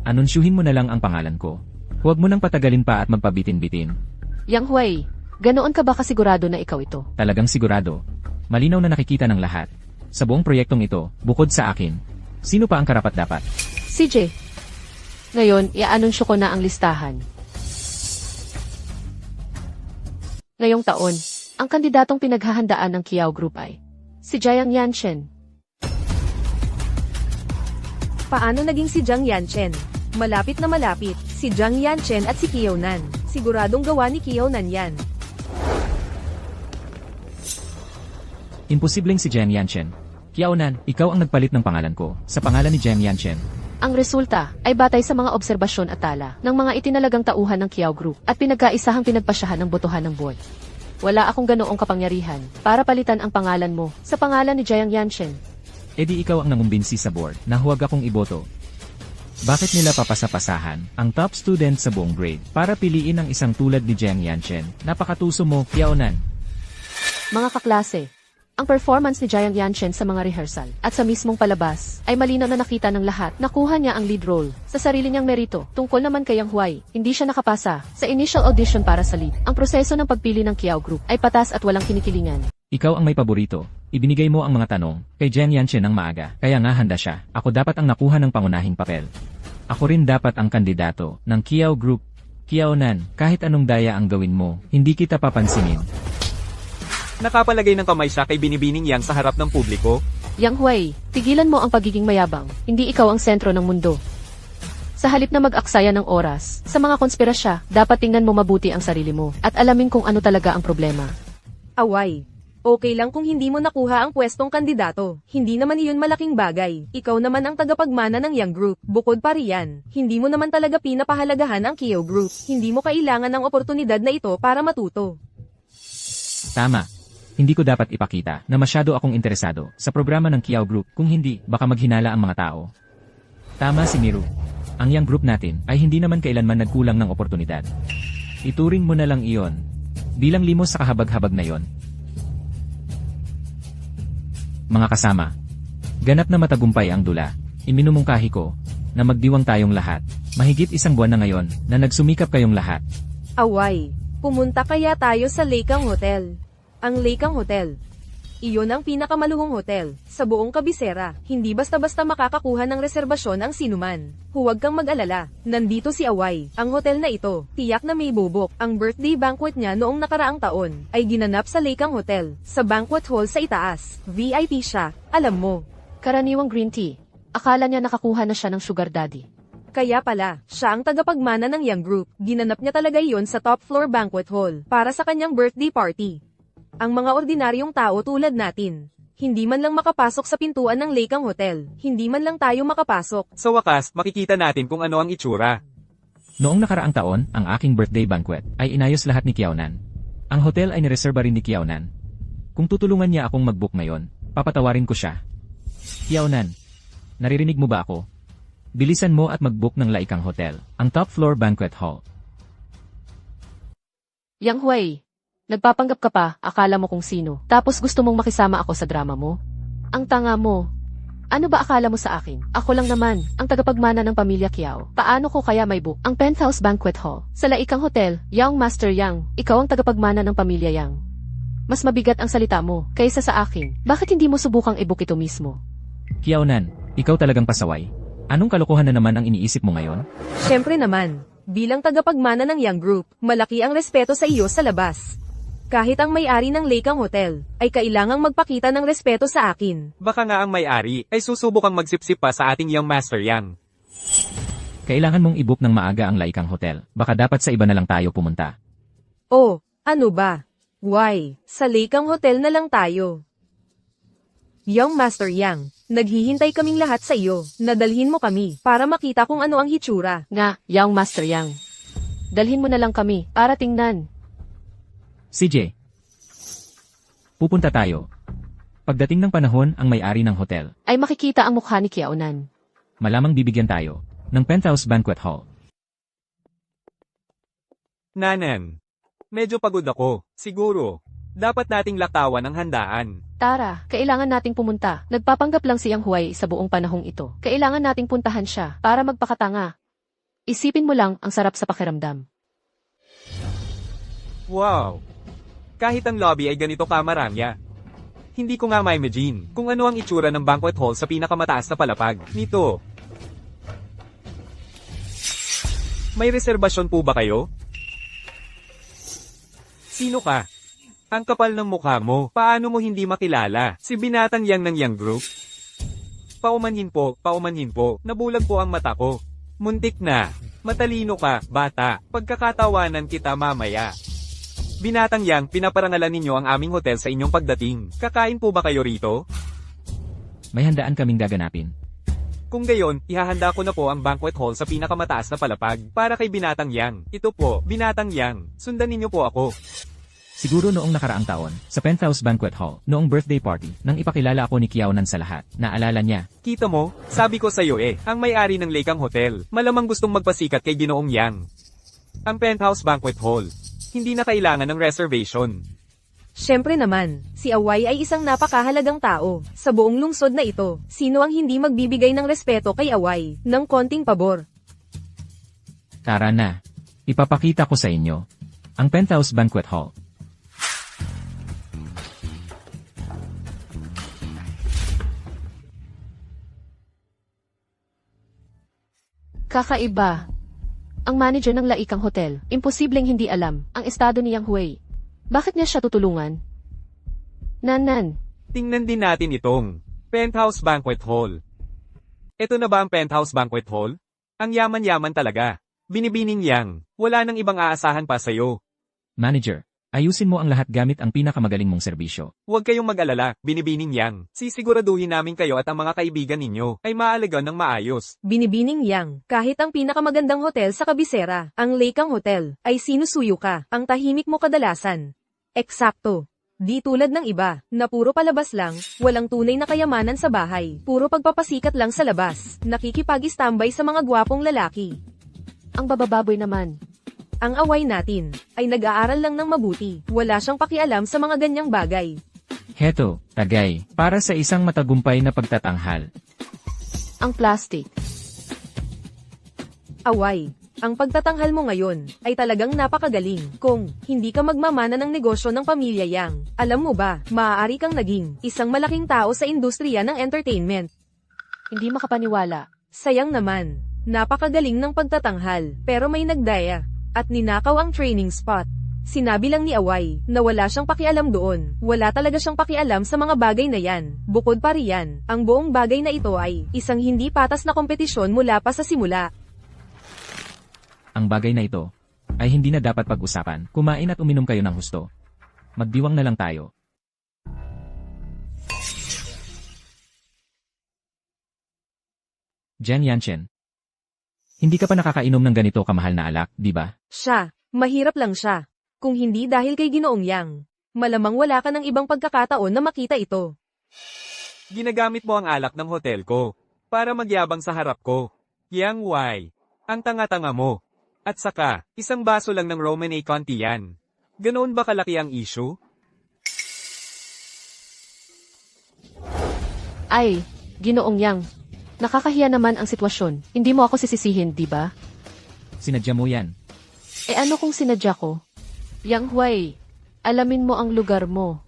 anunsyuhin mo na lang ang pangalan ko. Huwag mo nang patagalin pa at magpabitin-bitin. Yang Huay, ganoon ka ba kasigurado na ikaw ito? Talagang sigurado. Malinaw na nakikita ng lahat. Sa buong proyektong ito, bukod sa akin, sino pa ang karapat-dapat? CJ. Ngayon, i-anunsyo ko na ang listahan. Ngayong taon, ang kandidatong pinaghahandaan ng Kiao Group ay si Jiang Yanchen. Paano naging si Jiang Yanchen? Malapit na malapit, si Jiang Yanchen at si Kiaonan. Siguradong gawa ni Kiaonan yan. Imposibleng si Jiang Yanchen. Kiaonan, ikaw ang nagpalit ng pangalan ko, sa pangalan ni Jiang Yanchen. Ang resulta ay batay sa mga obserbasyon at tala ng mga itinalagang tauhan ng Kiao Group at pinagkaisahang pinagpasyahan ng botohan ng board. Wala akong ganoong kapangyarihan para palitan ang pangalan mo sa pangalan ni Jiang Yanchen. E di ikaw ang nangumbinsi sa board na huwag akong iboto. Bakit nila papasapasahan ang top student sa buong grade para piliin ang isang tulad ni Jiang Yanchen? Napakatuso mo, Kiaonan. Mga kaklase, Ang performance ni Giant Yanchen sa mga rehearsal at sa mismong palabas ay malinaw na nakita ng lahat. Nakuha niya ang lead role sa sarili niyang merito. Tungkol naman kay Yang Huai, hindi siya nakapasa sa initial audition para sa lead. Ang proseso ng pagpili ng Kiao Group ay patas at walang kinikilingan. Ikaw ang may paborito. Ibinigay mo ang mga tanong kay Jiang Yanchen ng maaga. Kaya nga handa siya. Ako dapat ang nakuha ng pangunahing papel. Ako rin dapat ang kandidato ng Kiao Group. Kiaonan, kahit anong daya ang gawin mo, hindi kita papansinin. Nakapalagay ng kamay siya kay Binibining Yang sa harap ng publiko. Yang Huai, tigilan mo ang pagiging mayabang. Hindi ikaw ang sentro ng mundo. Sa halip na mag-aksaya ng oras sa mga konspirasya, dapat tingnan mo mabuti ang sarili mo at alamin kung ano talaga ang problema. Away. Okay lang kung hindi mo nakuha ang pwestong kandidato. Hindi naman iyon malaking bagay. Ikaw naman ang tagapagmana ng Yang Group. Bukod pa riyan, hindi mo naman talaga pinapahalagahan ang Kiao Group. Hindi mo kailangan ng oportunidad na ito para matuto. Tama. Hindi ko dapat ipakita na masyado akong interesado sa programa ng Kiao Group, kung hindi, baka maghinala ang mga tao. Tama si Miru. Ang Yang Group natin ay hindi naman kailanman nagkulang ng oportunidad. Ituring mo na lang iyon bilang limos sa kahabag-habag na yon. Mga kasama, ganap na matagumpay ang dula. Iminumungkahi ko na magdiwang tayong lahat. Mahigit 1 buwan na ngayon na nagsumikap kayong lahat. Away. Pumunta kaya tayo sa Lakang Hotel. Ang Lakang Hotel. Iyon ang pinakamaluhong hotel sa buong Kabisera. Hindi basta-basta makakakuha ng reserbasyon ang sinuman. Huwag kang mag-alala. Nandito si Away. Ang hotel na ito, tiyak na may bubok. Ang birthday banquet niya noong nakaraang taon ay ginanap sa Lakang Hotel, sa banquet hall sa itaas. VIP siya, alam mo. Karaniwang green tea. Akala niya nakakuha na siya ng sugar daddy. Kaya pala, siya ang tagapagmana ng Yang Group. Ginanap niya talaga iyon sa top floor banquet hall para sa kanyang birthday party. Ang mga ordinaryong tao tulad natin, hindi man lang makapasok sa pintuan ng Lakang Hotel, hindi man lang tayo makapasok. Sa wakas, makikita natin kung ano ang itsura. Noong nakaraang taon, ang aking birthday banquet ay inayos lahat ni Kiaonan. Ang hotel ay nireserba rin ni Kiaonan. Kung tutulungan niya akong mag-book ngayon, papatawarin ko siya. Kiaonan, naririnig mo ba ako? Bilisan mo at mag-book ng Laikang Hotel, ang top floor banquet hall. Yang Huai, nagpapanggap ka pa, akala mo kung sino. Tapos gusto mong makisama ako sa drama mo? Ang tanga mo. Ano ba akala mo sa akin? Ako lang naman, ang tagapagmana ng pamilya Kiao. Paano ko kaya may book ang Penthouse Banquet Hall? Sa Laikang Hotel, Yang Master Yang, ikaw ang tagapagmana ng pamilya Yang. Mas mabigat ang salita mo kaysa sa akin. Bakit hindi mo subukang i-book ito mismo? Kiaonan, ikaw talagang pasaway. Anong kalokohan na naman ang iniisip mo ngayon? Siyempre naman, bilang tagapagmana ng Yang Group, malaki ang respeto sa iyo sa labas. Kahit ang may-ari ng Lakang Hotel ay kailangang magpakita ng respeto sa akin. Baka nga ang may-ari ay susubukang magsipsip pa sa ating Young Master Yang. Kailangan mong i-book ng maaga ang Laikang Hotel. Baka dapat sa iba na lang tayo pumunta. Oh, ano ba? Why? Sa Lakang Hotel na lang tayo. Young Master Yang, naghihintay kaming lahat sa iyo. Nadalhin mo kami para makita kung ano ang hitsura. Nga, Yang Master Yang. Dalhin mo na lang kami para tingnan. CJ, pupunta tayo. Pagdating ng panahon ang may-ari ng hotel, Ay makikita ang mukha ni Kiaonan. malamang bibigyan tayo ng Penthouse Banquet Hall. Nanan, medyo pagod ako. Siguro, dapat nating lakawan ang handaan. Tara, kailangan nating pumunta. Nagpapanggap lang si Yang Huai sa buong panahong ito. Kailangan nating puntahan siya para magpakatanga. Isipin mo lang ang sarap sa pakiramdam. Wow! Kahit ang lobby ay ganito kamarangya. Hindi ko nga ma-imagine kung ano ang itsura ng banquet hall sa pinakamataas na palapag nito. May reserbasyon po ba kayo? Sino ka? Ang kapal ng mukha mo. Paano mo hindi makilala? Si Binatang Yang ng Yang Group? Paumanhin po. Nabulag po ang mata ko. Muntik na. Matalino ka, bata. Pagkakatawanan kita mamaya. Binatang Yang, pinaparangalan ninyo ang aming hotel sa inyong pagdating. Kakain po ba kayo rito? May handaan kaming gaganapin. Kung gayon, ihahanda ko na po ang banquet hall sa pinakamataas na palapag para kay Binatang Yang. Ito po, Binatang Yang. Sundan ninyo po ako. Siguro noong nakaraang taon, sa Penthouse Banquet Hall, noong birthday party, nang ipakilala ako ni Kiaonan sa lahat, naalala niya. Kita mo, sabi ko sa'yo ang may-ari ng Lakang Hotel, malamang gustong magpasikat kay Ginoong Yang. Ang Penthouse Banquet Hall, hindi na kailangan ng reservation. Siyempre naman, si Away ay isang napakahalagang tao. Sa buong lungsod na ito, sino ang hindi magbibigay ng respeto kay Away, ng konting pabor? Tara na. Ipapakita ko sa inyo. Ang Penthouse Banquet Hall. Kakaiba. Ang manager ng Laikang Hotel, imposibleng hindi alam ang estado ni Yang Hui. Bakit niya siya tutulungan? Nanan, Tingnan din natin itong Penthouse Banquet Hall. Ito na ba ang Penthouse Banquet Hall? Ang yaman-yaman talaga. Binibining Yang, wala nang ibang aasahan pa sa'yo. Manager, ayusin mo ang lahat gamit ang pinakamagaling mong serbisyo. Huwag kayong mag-alala, Binibining Yang. Sisiguraduhin namin kayo at ang mga kaibigan ninyo ay maalagaan ng maayos. Binibining Yang, kahit ang pinakamagandang hotel sa kabisera, ang Laikang Hotel, ay sinusuyo ka, ang tahimik mo kadalasan. Eksakto. Di tulad ng iba, na puro palabas lang, walang tunay na kayamanan sa bahay, puro pagpapasikat lang sa labas, nakikipag-istambay sa mga gwapong lalaki. ang babababoy naman. Ang Away natin, ay nag-aaral lang ng mabuti, wala siyang pakialam sa mga ganyang bagay. Heto, tagay, para sa isang matagumpay na pagtatanghal. Ang plastic. Away, ang pagtatanghal mo ngayon, ay talagang napakagaling. Kung hindi ka magmamana ng negosyo ng pamilya Yang, alam mo ba, maaari kang naging isang malaking tao sa industriya ng entertainment. Hindi makapaniwala. Sayang naman, napakagaling ng pagtatanghal, pero may nagdaya, at ninakaw ang training spot. Sinabi lang ni Away, na wala siyang pakialam doon, wala talaga siyang pakialam sa mga bagay na yan. Bukod pa riyan, ang buong bagay na ito ay, isang hindi patas na kompetisyon mula pa sa simula. Ang bagay na ito, ay hindi na dapat pag-usapan. Kumain at uminom kayo ng husto. Magdiwang na lang tayo. Jen Yanchen. Hindi ka pa nakakainom ng ganito kamahal na alak, di ba? Siya, mahirap lang siya. Kung hindi dahil kay Ginoong Yang, malamang wala ka ng ibang pagkakataon na makita ito. Ginagamit mo ang alak ng hotel ko para magyabang sa harap ko. Yang Why? Ang tanga-tanga mo. At saka, isang baso lang ng Romanée Conti yan. Ganoon ba kalaki ang issue? Ay, Ginoong Yang. Nakakahiya naman ang sitwasyon. Hindi mo ako sisisihin, di ba? Sinadya mo yan. Eh ano kung sinadya ko? Yang Hui, alamin mo ang lugar mo.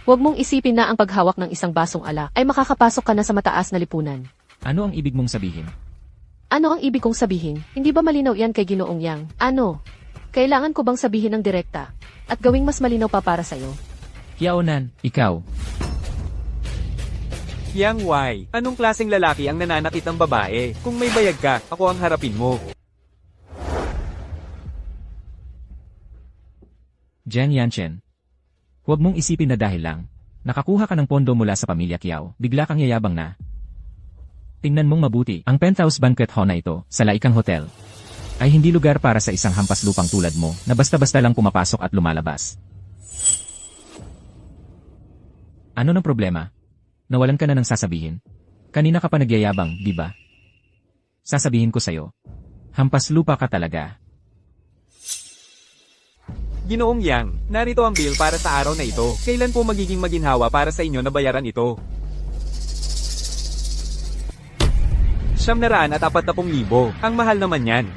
Huwag mong isipin na ang paghawak ng isang basong alak ay makakapasok ka na sa mataas na lipunan. Ano ang ibig mong sabihin? Ano ang ibig kong sabihin? Hindi ba malinaw yan kay Ginoong Yang? Ano? Kailangan ko bang sabihin ng direkta? At gawing mas malinaw pa para sa'yo? Yaonan, ikaw. Yang Why? Anong klaseng lalaki ang nananakit ng babae? Kung may bayag ka, ako ang harapin mo. Jen Yanchen. Huwag mong isipin na dahil lang, nakakuha ka ng pondo mula sa pamilya Kiao, bigla kang yayabang na. Tingnan mong mabuti, ang Penthouse Banquet Hall na ito, sa Laikang Hotel, ay hindi lugar para sa isang hampas lupang tulad mo, na basta-basta lang pumapasok at lumalabas. Ano ng problema? Nawalan ka na ng sasabihin? Kanina ka pa nagyayabang, di ba? Sasabihin ko sa'yo, hampas lupa ka talaga. Ginoong Yang, narito ang bill para sa araw na ito. Kailan po magiging maginhawa para sa inyo na bayaran ito? 740,000. Ang mahal naman yan.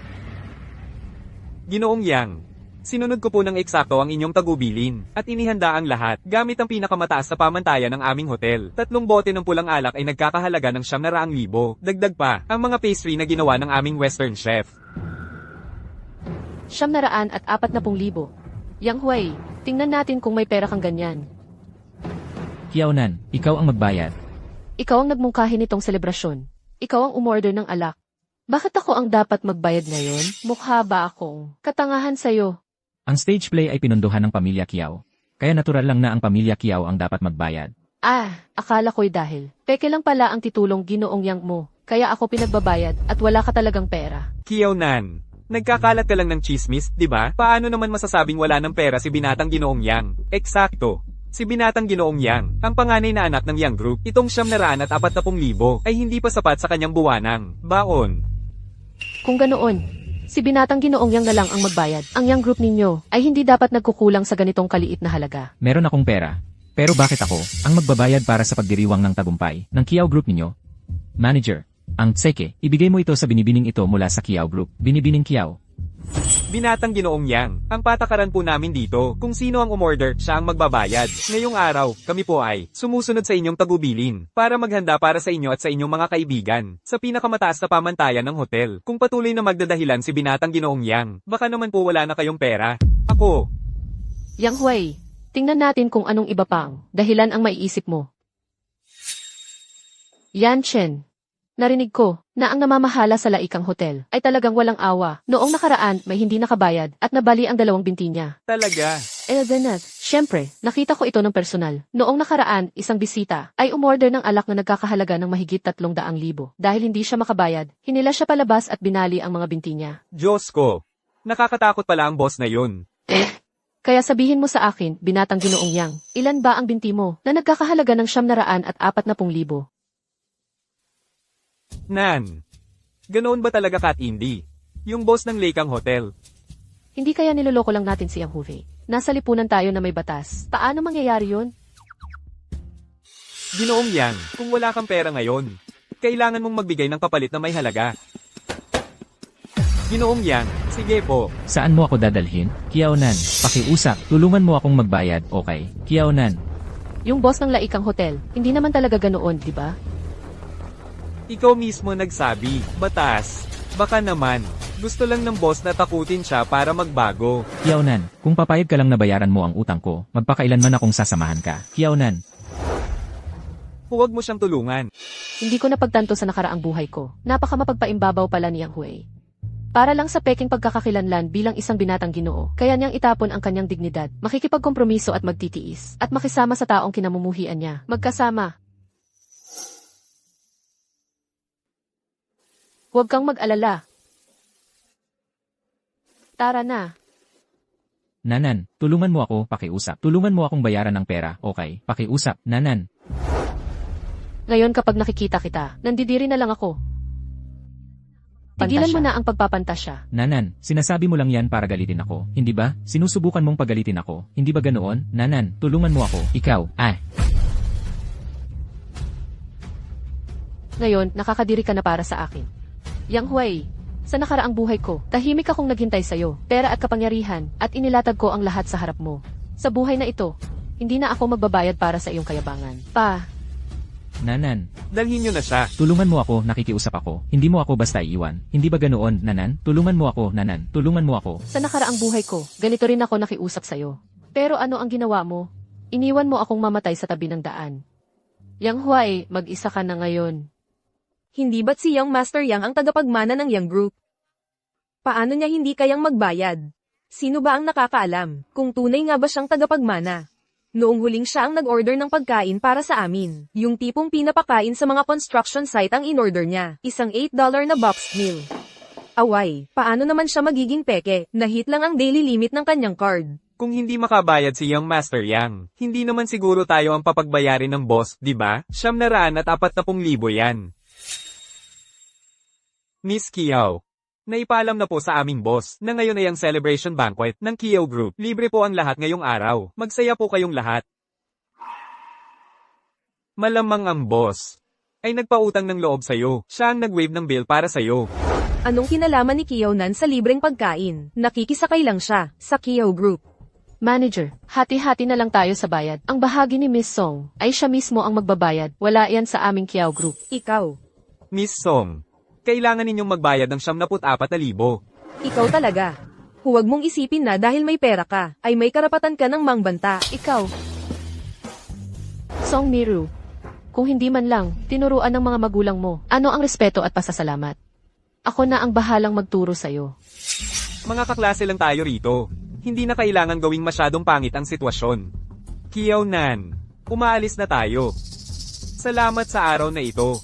Ginoong Yang, sinunod ko po ng eksakto ang inyong tagubilin, at inihanda ang lahat, gamit ang pinakamataas na pamantayan ng aming hotel. 3 bote ng pulang alak ay nagkakahalaga ng 700,000. Dagdag pa, ang mga pastry na ginawa ng aming western chef. 740,000. Yang Hui, tingnan natin kung may pera kang ganyan. Yaonan, ikaw ang magbayad. Ikaw ang nagmungkahi nitong selebrasyon. Ikaw ang umorder ng alak. Bakit ako ang dapat magbayad ngayon? Mukha ba akong katangahan sa'yo? Ang stage play ay pinunduhan ng pamilya Kiao, kaya natural lang na ang pamilya Kiao ang dapat magbayad. Akala ko'y dahil. Peke lang pala ang titulong Ginoong Yang mo, kaya ako pinagbabayad at wala ka talagang pera. Kiao-nan, nagkakalat ka lang ng chismis, di ba? Paano naman masasabing wala ng pera si binatang Ginoong Yang? Eksakto. Si binatang Ginoong Yang, ang panganay na anak ng Yang Group, itong 740,000 ay hindi pa sapat sa kanyang buwanang baon. Kung ganoon, Si binatang Ginoong Yang na lang ang magbayad. Ang Yang Group ninyo ay hindi dapat nagkukulang sa ganitong kaliit na halaga. Meron akong pera. Pero bakit ako ang magbabayad para sa pagdiriwang ng tagumpay ng Kiao Group ninyo? Manager, ang tseke, ibigay mo ito sa binibining ito mula sa Kiao Group. Binibining Kiao. Binatang Ginoong Yang, ang patakaran po namin dito, kung sino ang umorder, siya ang magbabayad. Ngayong araw, kami po ay sumusunod sa inyong tagubilin para maghanda para sa inyo at sa inyong mga kaibigan sa pinakamataas na pamantayan ng hotel. Kung patuloy na magdadahilan si Binatang Ginoong Yang, baka naman po wala na kayong pera. Ako, Yang Huwei, tingnan natin kung anong iba pang dahilan ang maiisip mo. Yan Chen. Narinig ko na ang namamahala sa Laikang Hotel ay talagang walang awa. Noong nakaraan may hindi nakabayad at nabali ang 2 binti niya. talaga. Elvenet, syempre, nakita ko ito ng personal. Noong nakaraan, isang bisita ay umorder ng alak na nagkakahalaga ng mahigit 300,000. Dahil hindi siya makabayad, hinila siya palabas at binali ang mga binti niya. Diyos ko, nakakatakot pala ang boss na yun. Kaya sabihin mo sa akin, Binatang Ginoong Yang, ilan ba ang binti mo na nagkakahalaga ng 740,000? Nan, ganoon ba talaga Kat Indy? Yung boss ng Laikang Hotel. Hindi kaya niloloko lang natin si Yang Huwei? Nasa lipunan tayo na may batas. Paano mangyayari yun? Ginoong Yang, kung wala kang pera ngayon, kailangan mong magbigay ng kapalit na may halaga. Ginoong Yang, sige po. Saan mo ako dadalhin? Kiaonan, pakiusap, tulungan mo akong magbayad, okay? Kiaonan. Yung boss ng Laikang Hotel, hindi naman talaga ganoon, di ba? Ikaw mismo nagsabi, batas. Baka naman, gusto lang ng boss na takutin siya para magbago. Kiaonan, kung papayag ka lang na bayaran mo ang utang ko, magpakailanman akong sasamahan ka. Kiaonan. Huwag mo siyang tulungan. Hindi ko napagtanto sa nakaraang buhay ko. Napaka mapagpaimbabaw pala ni Yang Huwei. Para lang sa peking pagkakakilanlan bilang isang binatang Ginoo, kaya niyang itapon ang kanyang dignidad, makikipagkompromiso at magtitiis, at makisama sa taong kinamumuhian niya. Magkasama. Huwag kang mag-alala. Tara na. Nanan, tulungan mo ako, pakiusap. Tulungan mo akong bayaran ng pera, okay? Pakiusap, Nanan. Ngayon kapag nakikita kita, nandidiri na lang ako. Tigilan mo na ang pagpapantasya. Nanan, sinasabi mo lang yan para galitin ako, hindi ba? Sinusubukan mong pagalitin ako, hindi ba ganoon? Nanan, tulungan mo ako. Ikaw, Ngayon, nakakadiri ka na para sa akin. Yang Huwei, sa nakaraang buhay ko, tahimik akong naghintay sa'yo, pera at kapangyarihan, at inilatag ko ang lahat sa harap mo. Sa buhay na ito, hindi na ako magbabayad para sa iyong kayabangan. Nanan. Dalhin niyo na siya. Tulungan mo ako, nakikiusap ako. Hindi mo ako basta iiwan. Hindi ba ganoon, Nanan? Tulungan mo ako, Nanan. Tulungan mo ako. Sa nakaraang buhay ko, ganito rin ako nakiusap sa'yo. Pero ano ang ginawa mo? Iniwan mo akong mamatay sa tabi ng daan. Yang Huwei, mag-isa ka na ngayon. Hindi ba't si Yang Master Yang ang tagapagmana ng Yang Group? Paano niya hindi kayang magbayad? Sino ba ang nakakaalam kung tunay nga ba siyang tagapagmana? Noong huling siya ang nag-order ng pagkain para sa amin. Yung tipong pinapakain sa mga construction site ang in-order niya. Isang $8 na boxed meal. Away, paano naman siya magiging peke? Nahit lang ang daily limit ng kanyang card. Kung hindi makabayad si Young Master Yang, hindi naman siguro tayo ang papagbayarin ng boss, di ba? 740,000 yan. Miss Kiao, naipaalam na po sa aming boss na ngayon ay ang celebration banquet ng Kiao Group. Libre po ang lahat ngayong araw. Magsaya po kayong lahat. Malamang ang boss ay nagpautang ng loob sa'yo. Siya ang nag-waive ng bill para sa'yo. Anong kinalaman ni Kiao-nan sa libreng pagkain? Nakikisakay lang siya sa Kiao Group. Manager, hati-hati na lang tayo sa bayad. Ang bahagi ni Miss Song ay siya mismo ang magbabayad. Wala yan sa aming Kiao Group. Ikaw. Miss Song, kailangan ninyong magbayad ng 74,000. Ikaw talaga. Huwag mong isipin na dahil may pera ka, ay may karapatan ka ng mangbanta. Ikaw. Song Miru, kung hindi man lang, tinuruan ng mga magulang mo, ano ang respeto at pasasalamat? Ako na ang bahalang magturo sa'yo. Mga kaklase lang tayo rito. Hindi na kailangan gawing masyadong pangit ang sitwasyon. Kiao-nan, umaalis na tayo. Salamat sa araw na ito.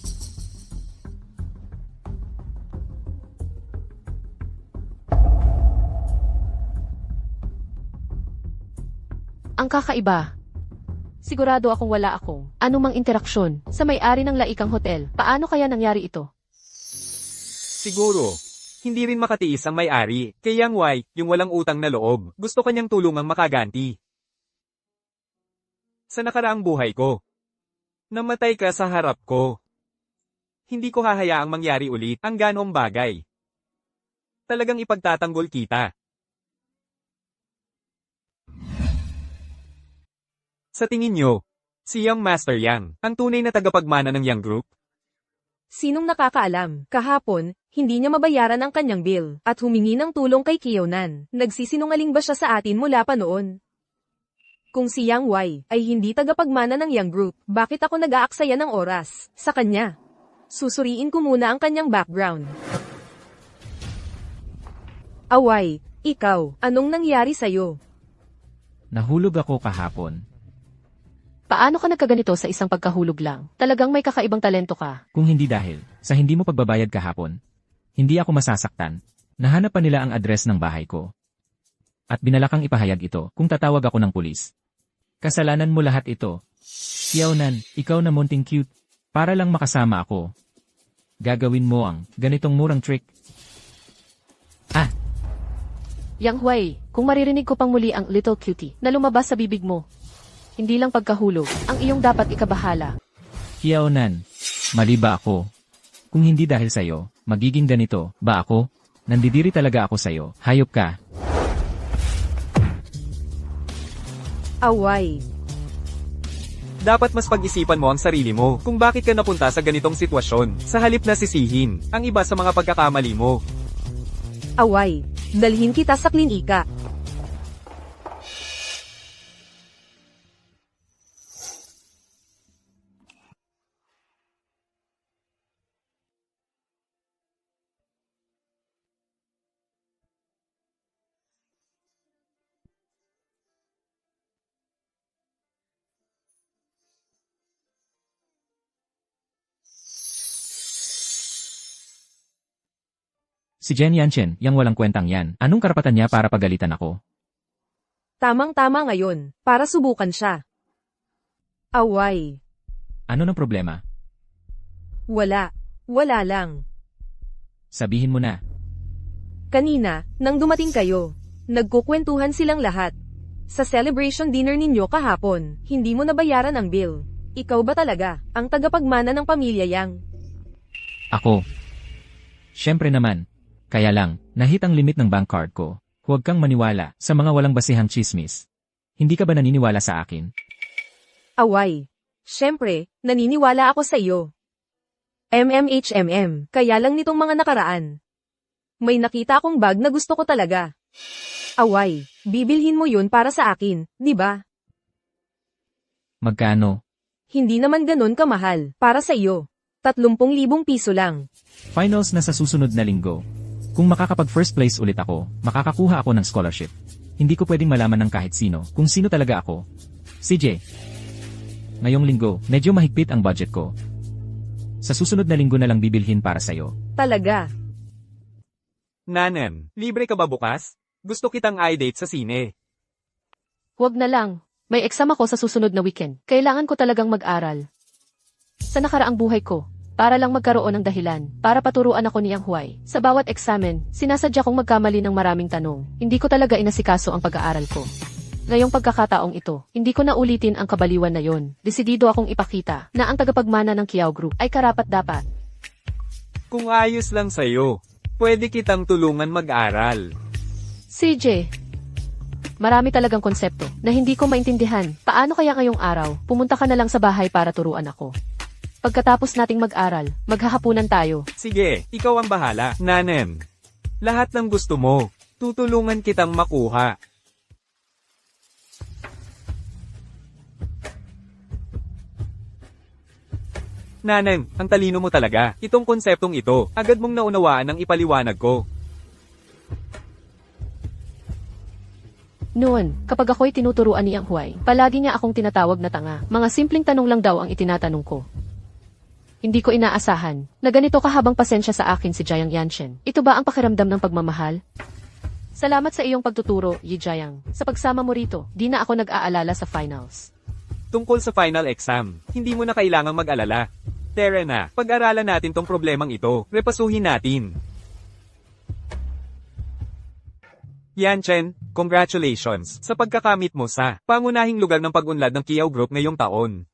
Ang kakaiba. Sigurado akong wala akong anumang interaksyon sa may-ari ng Laikang Hotel. Paano kaya nangyari ito? Siguro, Hindi rin makatiis ang may-ari, kay Yang Wai, yung walang utang na loob, gusto kanyang tulungang makaganti. Sa nakaraang buhay ko, namatay ka sa harap ko. Hindi ko hahayaang mangyari ulit ang ganong bagay. Talagang ipagtatanggol kita. Sa tingin nyo, si Young Master Yang, ang tunay na tagapagmana ng Yang Group? Sinong nakakaalam? Kahapon, hindi niya mabayaran ang kanyang bill, at humingi ng tulong kay Kyonan. Nagsisinungaling ba siya sa atin mula pa noon? Kung si Yang Wai ay hindi tagapagmana ng Yang Group, bakit ako nag-aaksaya ng oras sa kanya? Susuriin ko muna ang kanyang background. Away, ikaw, anong nangyari sa'yo? Nahulog ako kahapon. Paano ka nagkaganito sa isang pagkahulog lang? Talagang may kakaibang talento ka. Kung hindi dahil sa hindi mo pagbabayad kahapon, hindi ako masasaktan. Nahanap pa nila ang address ng bahay ko. At binalakang ipahayag ito kung tatawag ako ng pulis. Kasalanan mo lahat ito. Kyonan, ikaw na munting cute. Para lang makasama ako. Gagawin mo ang ganitong murang trick. Yang Huay, kung maririnig ko pang muli ang little cutie na lumabas sa bibig mo, hindi lang pagkahulog, ang iyong dapat ikabahala. Kyonan, mali ba ako? Kung hindi dahil sa'yo, magiging ganito ba ako? Nandidiri talaga ako sa'yo. Hayop ka. Away. Dapat mas pag-isipan mo ang sarili mo kung bakit ka napunta sa ganitong sitwasyon, sa halip na sisihin ang iba sa mga pagkakamali mo. Away. Dalhin kita sa klinika. Si Jen Yanchen, yang walang kwentang yan. Anong karapatan niya para pagalitan ako? Tamang-tama ngayon, para subukan siya. Away. Ano ng problema? Wala. Wala lang. Sabihin mo na. Kanina, nang dumating kayo, nagkukwentuhan silang lahat. Sa celebration dinner ninyo kahapon, hindi mo nabayaran ang bill. Ikaw ba talaga, ang tagapagmana ng pamilya Yang? Ako. Siyempre naman. Kaya lang, nahit ang limit ng bank card ko. Huwag kang maniwala sa mga walang basihang chismis. Hindi ka ba naniniwala sa akin? Away. Siyempre, naniniwala ako sa iyo. Kaya lang nitong mga nakaraan. May nakita akong bag na gusto ko talaga. Away, bibilhin mo yun para sa akin, di ba? Magkano? Hindi naman ganun kamahal, para sa iyo. 30,000 piso lang. Finals na sa susunod na linggo. Kung makakapag first place ulit ako, makakakuha ako ng scholarship. Hindi ko pwedeng malaman ng kahit sino kung sino talaga ako. CJ. Ngayong linggo, medyo mahigpit ang budget ko. Sa susunod na linggo na lang bibilhin para sa'yo. Talaga. Nanem, libre ka ba bukas? Gusto kitang i-date sa sine. Huwag na lang. May exam ako sa susunod na weekend. Kailangan ko talagang mag-aral. Sa nakaraang buhay ko, para lang magkaroon ng dahilan, para paturuan ako ni Yang Huay. Sa bawat eksamen, sinasadya kong magkamali ng maraming tanong. Hindi ko talaga inasikaso ang pag-aaral ko. Ngayong pagkakataong ito, hindi ko na ulitin ang kabaliwan na yon. Desidido akong ipakita na ang tagapagmana ng Kiao Group ay karapat-dapat. Kung ayos lang sa'yo, pwede kitang tulungan mag-aral. CJ, marami talagang konsepto na hindi ko maintindihan. Paano kaya ngayong araw, pumunta ka na lang sa bahay para turuan ako. Pagkatapos nating mag-aral, maghahapunan tayo. Sige, ikaw ang bahala, Nanem. Lahat ng gusto mo, tutulungan kitang makuha. Nanem, ang talino mo talaga. Itong konseptong ito, agad mong naunawaan ang ipaliwanag ko. Noon, kapag ako'y tinuturuan ni Yang Huay, palagi niya akong tinatawag na tanga. Mga simpleng tanong lang daw ang itinatanong ko. Hindi ko inaasahan na ganito kahabang pasensya sa akin si Jiang Yanchen. Ito ba ang pakiramdam ng pagmamahal? Salamat sa iyong pagtuturo, Yi Jiang. Sa pagsama mo rito, di na ako nag-aalala sa finals. Tungkol sa final exam, hindi mo na kailangang mag-alala. Tara na, pag-aralan natin tong problemang ito, repasuhin natin. Yan Chen, congratulations sa pagkakamit mo sa pangunahing lugar ng pag-unlad ng Kiao Group ngayong taon.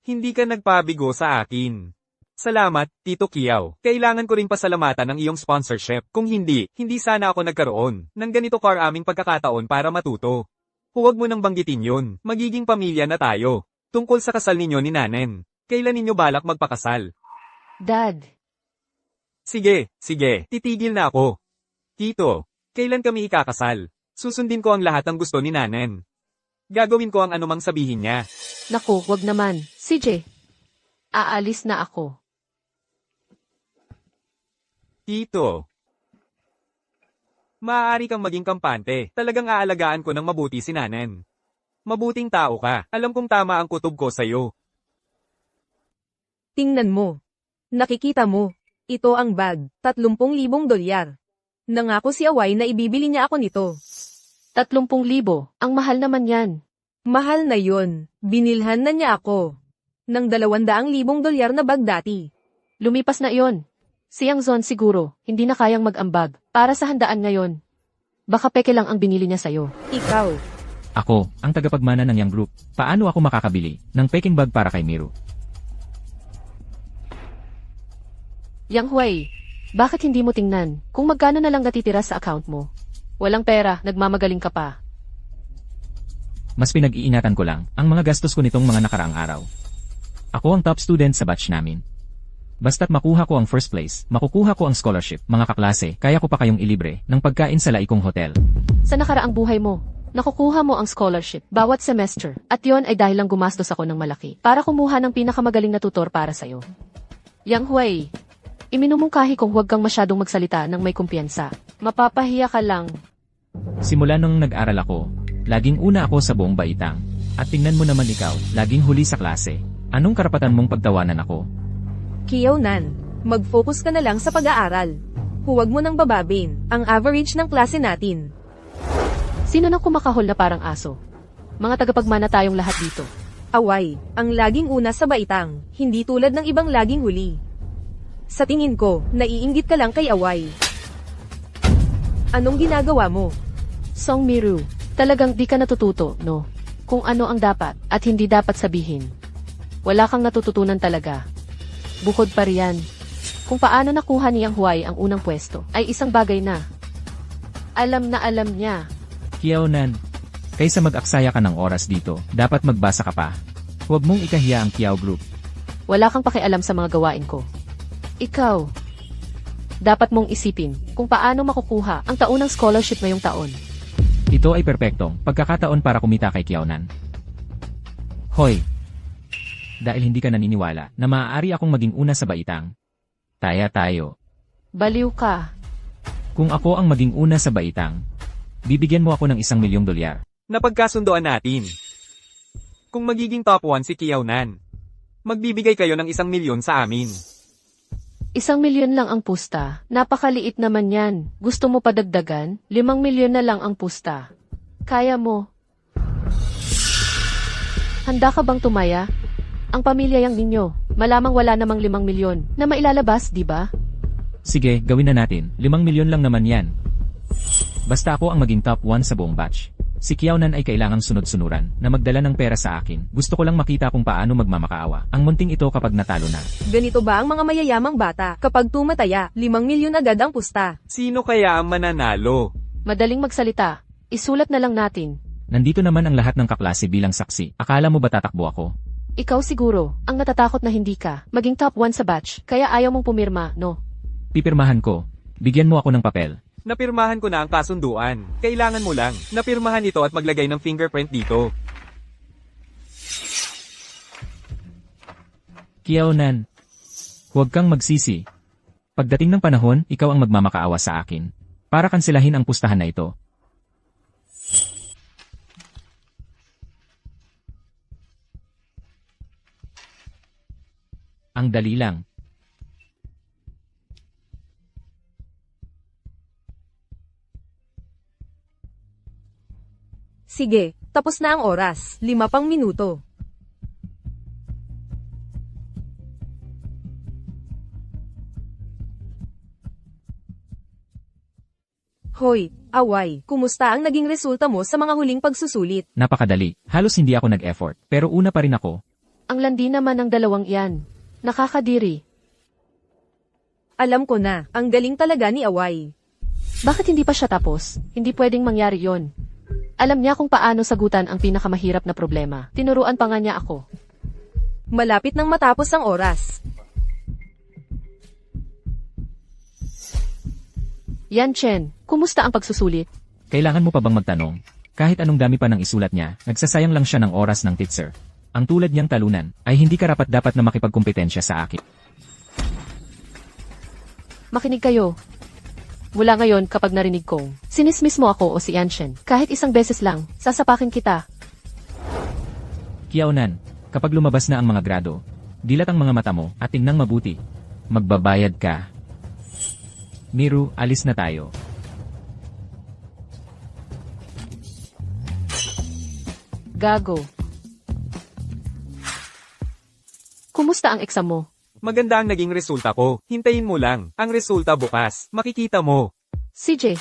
Hindi ka nagpabigo sa akin. Salamat, Tito Kiao. Kailangan ko ring pasalamatan ng iyong sponsorship. Kung hindi, hindi sana ako nagkaroon ng ganito karaming pagkakataon para matuto. Huwag mo nang banggitin yun. Magiging pamilya na tayo. Tungkol sa kasal ninyo ni Nanen. Kailan ninyo balak magpakasal? Dad, Sige, titigil na ako. Tito, kailan kami ikakasal? Susundin ko ang lahat ng gusto ni Nanen. Gagawin ko ang anumang sabihin niya. naku, wag naman. CJ, aalis na ako. Tito. Maaari kang maging kampante. Talagang aalagaan ko ng mabuti si Nanen. Mabuting tao ka. Alam kong tama ang kutob ko sa'yo. Tingnan mo. Nakikita mo. Ito ang bag, 30,000 dolyar. Nangako si Away na ibibili niya ako nito. 30,000, ang mahal naman yan. Mahal na yon. Binilhan na niya ako ng 200,000 dolyar na bag dati. Lumipas na iyon. Siyang Zon siguro, hindi na kayang mag-ambag, para sa handaan ngayon. Baka peke lang ang binili niya sa'yo. Ikaw. Ako, ang tagapagmana ng Yang Group. Paano ako makakabili ng peking bag para kay Miru? Yang Huay, bakit hindi mo tingnan kung magkano na lang natitira sa account mo? Walang pera, nagmamagaling ka pa. Mas pinag-iingatan ko lang ang mga gastos ko nitong mga nakaraang araw. Ako ang top student sa batch namin. Basta't makuha ko ang first place, makukuha ko ang scholarship, mga kaklase, kaya ko pa kayong ilibre ng pagkain sa laikong hotel. Sa nakaraang buhay mo, nakukuha mo ang scholarship bawat semester, at yon ay dahil lang gumastos ako ng malaki para kumuha ng pinakamagaling na tutor para sa'yo. Yang Huay, iminumungkahi kong huwag kang masyadong magsalita ng may kumpiyansa. Mapapahiya ka lang. Simula nung nag-aral ako, laging una ako sa buong baitang. At tingnan mo naman ikaw, laging huli sa klase. Anong karapatan mong pagtawanan ako? Kiao Nan, mag-focus ka na lang sa pag-aaral. Huwag mo nang bababin ang average ng klase natin. Sino nang kumakahol na parang aso? Mga tagapagmana tayong lahat dito. Away, ang laging una sa baitang, hindi tulad ng ibang laging huli. Sa tingin ko, naiinggit ka lang kay Away. Anong ginagawa mo? Song Miru, talagang di ka natututo, no? Kung ano ang dapat at hindi dapat sabihin. Wala kang natututunan talaga. Bukod pa riyan, kung paano nakuha ni Yang Huay ang unang pwesto, ay isang bagay na. Alam na alam niya. Kiao-nan, kaysa mag-aksaya ka ng oras dito, dapat magbasa ka pa. Huwag mong ikahiya ang Kiao Group. Wala kang pakialam sa mga gawain ko. Ikaw, dapat mong isipin kung paano makukuha ang taunang scholarship ngayong taon. Ito ay perpektong pagkakataon para kumita kay Kiao-nan. Hoy! Dahil hindi ka naniniwala na maaari akong maging una sa baitang. Taya tayo. Baliw ka. Kung ako ang maging una sa baitang, bibigyan mo ako ng 1,000,000 dolyar. Napagkasundoan natin. Kung magiging top 1 si Kiao Nan, magbibigay kayo ng 1,000,000 sa amin. 1,000,000 lang ang pusta. Napakaliit naman yan. Gusto mo padagdagan? 5,000,000 na lang ang pusta. Kaya mo. Handa ka bang tumaya? Ang pamilya yang ninyo, malamang wala namang 5,000,000 na mailalabas, di ba? Sige, gawin na natin. 5,000,000 lang naman yan. Basta ako ang maging top 1 sa buong batch. Si Kiao-nan ay kailangang sunod-sunuran na magdala ng pera sa akin. Gusto ko lang makita kung paano magmamakaawa ang munting ito kapag natalo na. Ganito ba ang mga mayayamang bata? Kapag tumataya, 5,000,000 agad ang pusta. Sino kaya ang mananalo? Madaling magsalita. Isulat na lang natin. Nandito naman ang lahat ng kaklase bilang saksi. Akala mo ba tatakbo ako? Ikaw siguro, ang natatakot na hindi ka maging top 1 sa batch, kaya ayaw mong pumirma, no? Pipirmahan ko. Bigyan mo ako ng papel. Napirmahan ko na ang kasunduan. Kailangan mo lang napirmahan ito at maglagay ng fingerprint dito. Kiao-nan, huwag kang magsisi. Pagdating ng panahon, ikaw ang magmamakaawa sa akin. Para kanselahin ang pustahan na ito. Ang dali lang. Sige, tapos na ang oras. 5 pang minuto. Hoy, Away, kumusta ang naging resulta mo sa mga huling pagsusulit? Napakadali. Halos hindi ako nag-effort. Pero una pa rin ako. Ang landi naman ng dalawang iyan. Nakakadiri. Alam ko na, ang galing talaga ni Away. Bakit hindi pa siya tapos? Hindi pwedeng mangyari yon. Alam niya kung paano sagutan ang pinakamahirap na problema. Tinuruan pa nga niya ako. Malapit nang matapos ang oras. Yan Chen, kumusta ang pagsusulit? Kailangan mo pa bang magtanong? Kahit anong dami pa ng isulat niya, nagsasayang lang siya ng oras ng teacher. Ang tulad niyang talunan, ay hindi karapat-dapat na makipagkumpetensya sa akin. Makinig kayo. Mula ngayon kapag narinig kong, sinismis mo ako o si Yanshen, kahit isang beses lang, sasapakin kita. Kiaonan, kapag lumabas na ang mga grado, dilat ang mga mata mo at tingnang mabuti. Magbabayad ka. Miru, alis na tayo. Gago. Kumusta ang exam mo? Maganda ang naging resulta ko. Hintayin mo lang. Ang resulta bukas. Makikita mo. CJ,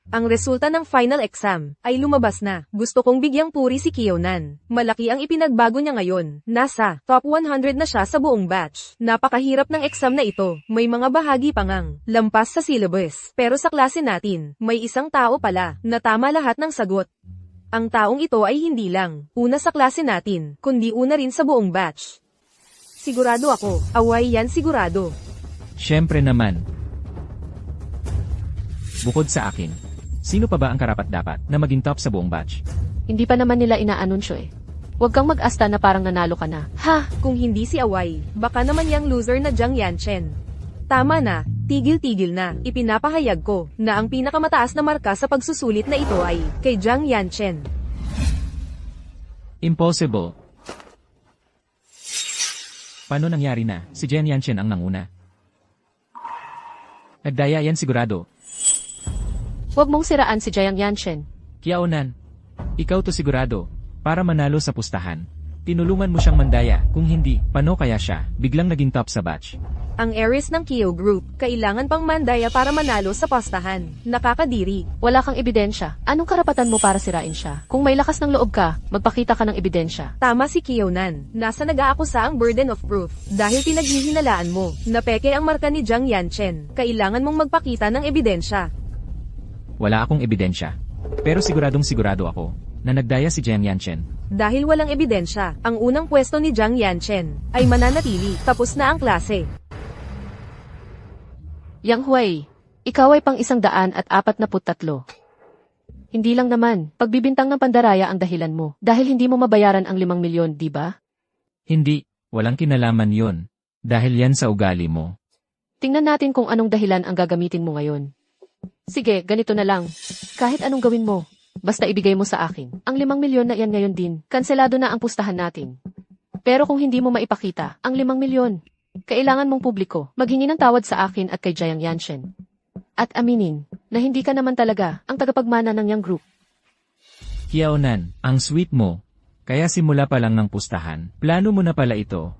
Ang resulta ng final exam ay lumabas na. Gusto kong bigyang puri si Kiyonan. Malaki ang ipinagbago niya ngayon. Nasa top 100 na siya sa buong batch. Napakahirap ng exam na ito. May mga bahagi pangang lampas sa syllabus. Pero sa klase natin, may isang tao pala na tama lahat ng sagot. Ang taong ito ay hindi lang una sa klase natin, kundi una rin sa buong batch. Sigurado ako, Away yan sigurado. Siyempre naman. Bukod sa akin, sino pa ba ang karapat-dapat na maging top sa buong batch? hindi pa naman nila inaanunsyo eh. Huwag kang mag-asta na parang nanalo ka na. Ha, kung hindi si Away, baka naman yang loser na Jiang Yanchen. Tama na, tigil-tigil na. Ipinapahayag ko na ang pinakamataas na marka sa pagsusulit na ito ay kay Jiang Yanchen. Impossible. Paano nangyari na? Si Jiang Yanchen ang nanguna. Nagdaya yan sigurado. Huwag mong siraan si Jiang Yanchen. Kiaonan, ikaw to sigurado. Para manalo sa pustahan, tinulungan mo siyang mandaya. Kung hindi, paano kaya siya biglang naging top sa batch? Ang heiress ng Kyo Group, kailangan pang mandaya para manalo sa postahan. Nakakadiri. Wala kang ebidensya. Anong karapatan mo para sirain siya? Kung may lakas ng loob ka, magpakita ka ng ebidensya. Tama si Kiyonan. Nasa nag-aakusa ang burden of proof. Dahil pinaghihinalaan mo na peke ang marka ni Jiang Yanchen, kailangan mong magpakita ng ebidensya. Wala akong ebidensya. Pero siguradong sigurado ako na nagdaya si Jiang Yanchen. Dahil walang ebidensya, ang unang pwesto ni Jiang Yanchen ay mananatili. Tapos na ang klase. Yang Huay, ikaw ay pang 143. Hindi lang naman, pagbibintang ng pandaraya ang dahilan mo. Dahil hindi mo mabayaran ang 5 milyon, di ba? Hindi, walang kinalaman yon. Dahil yan sa ugali mo. Tingnan natin kung anong dahilan ang gagamitin mo ngayon. Sige, ganito na lang. Kahit anong gawin mo, basta ibigay mo sa akin. Ang 5 milyon na yan ngayon din, kanselado na ang pustahan natin. Pero kung hindi mo maipakita ang 5 milyon, kailangan mong publiko maghingi ng tawad sa akin at kay Jiang Yanchen. At aminin na hindi ka naman talaga ang tagapagmana ng Yang Group. Kiaonan, ang sweet mo. Kaya simula pa lang ng pustahan, plano mo na pala ito.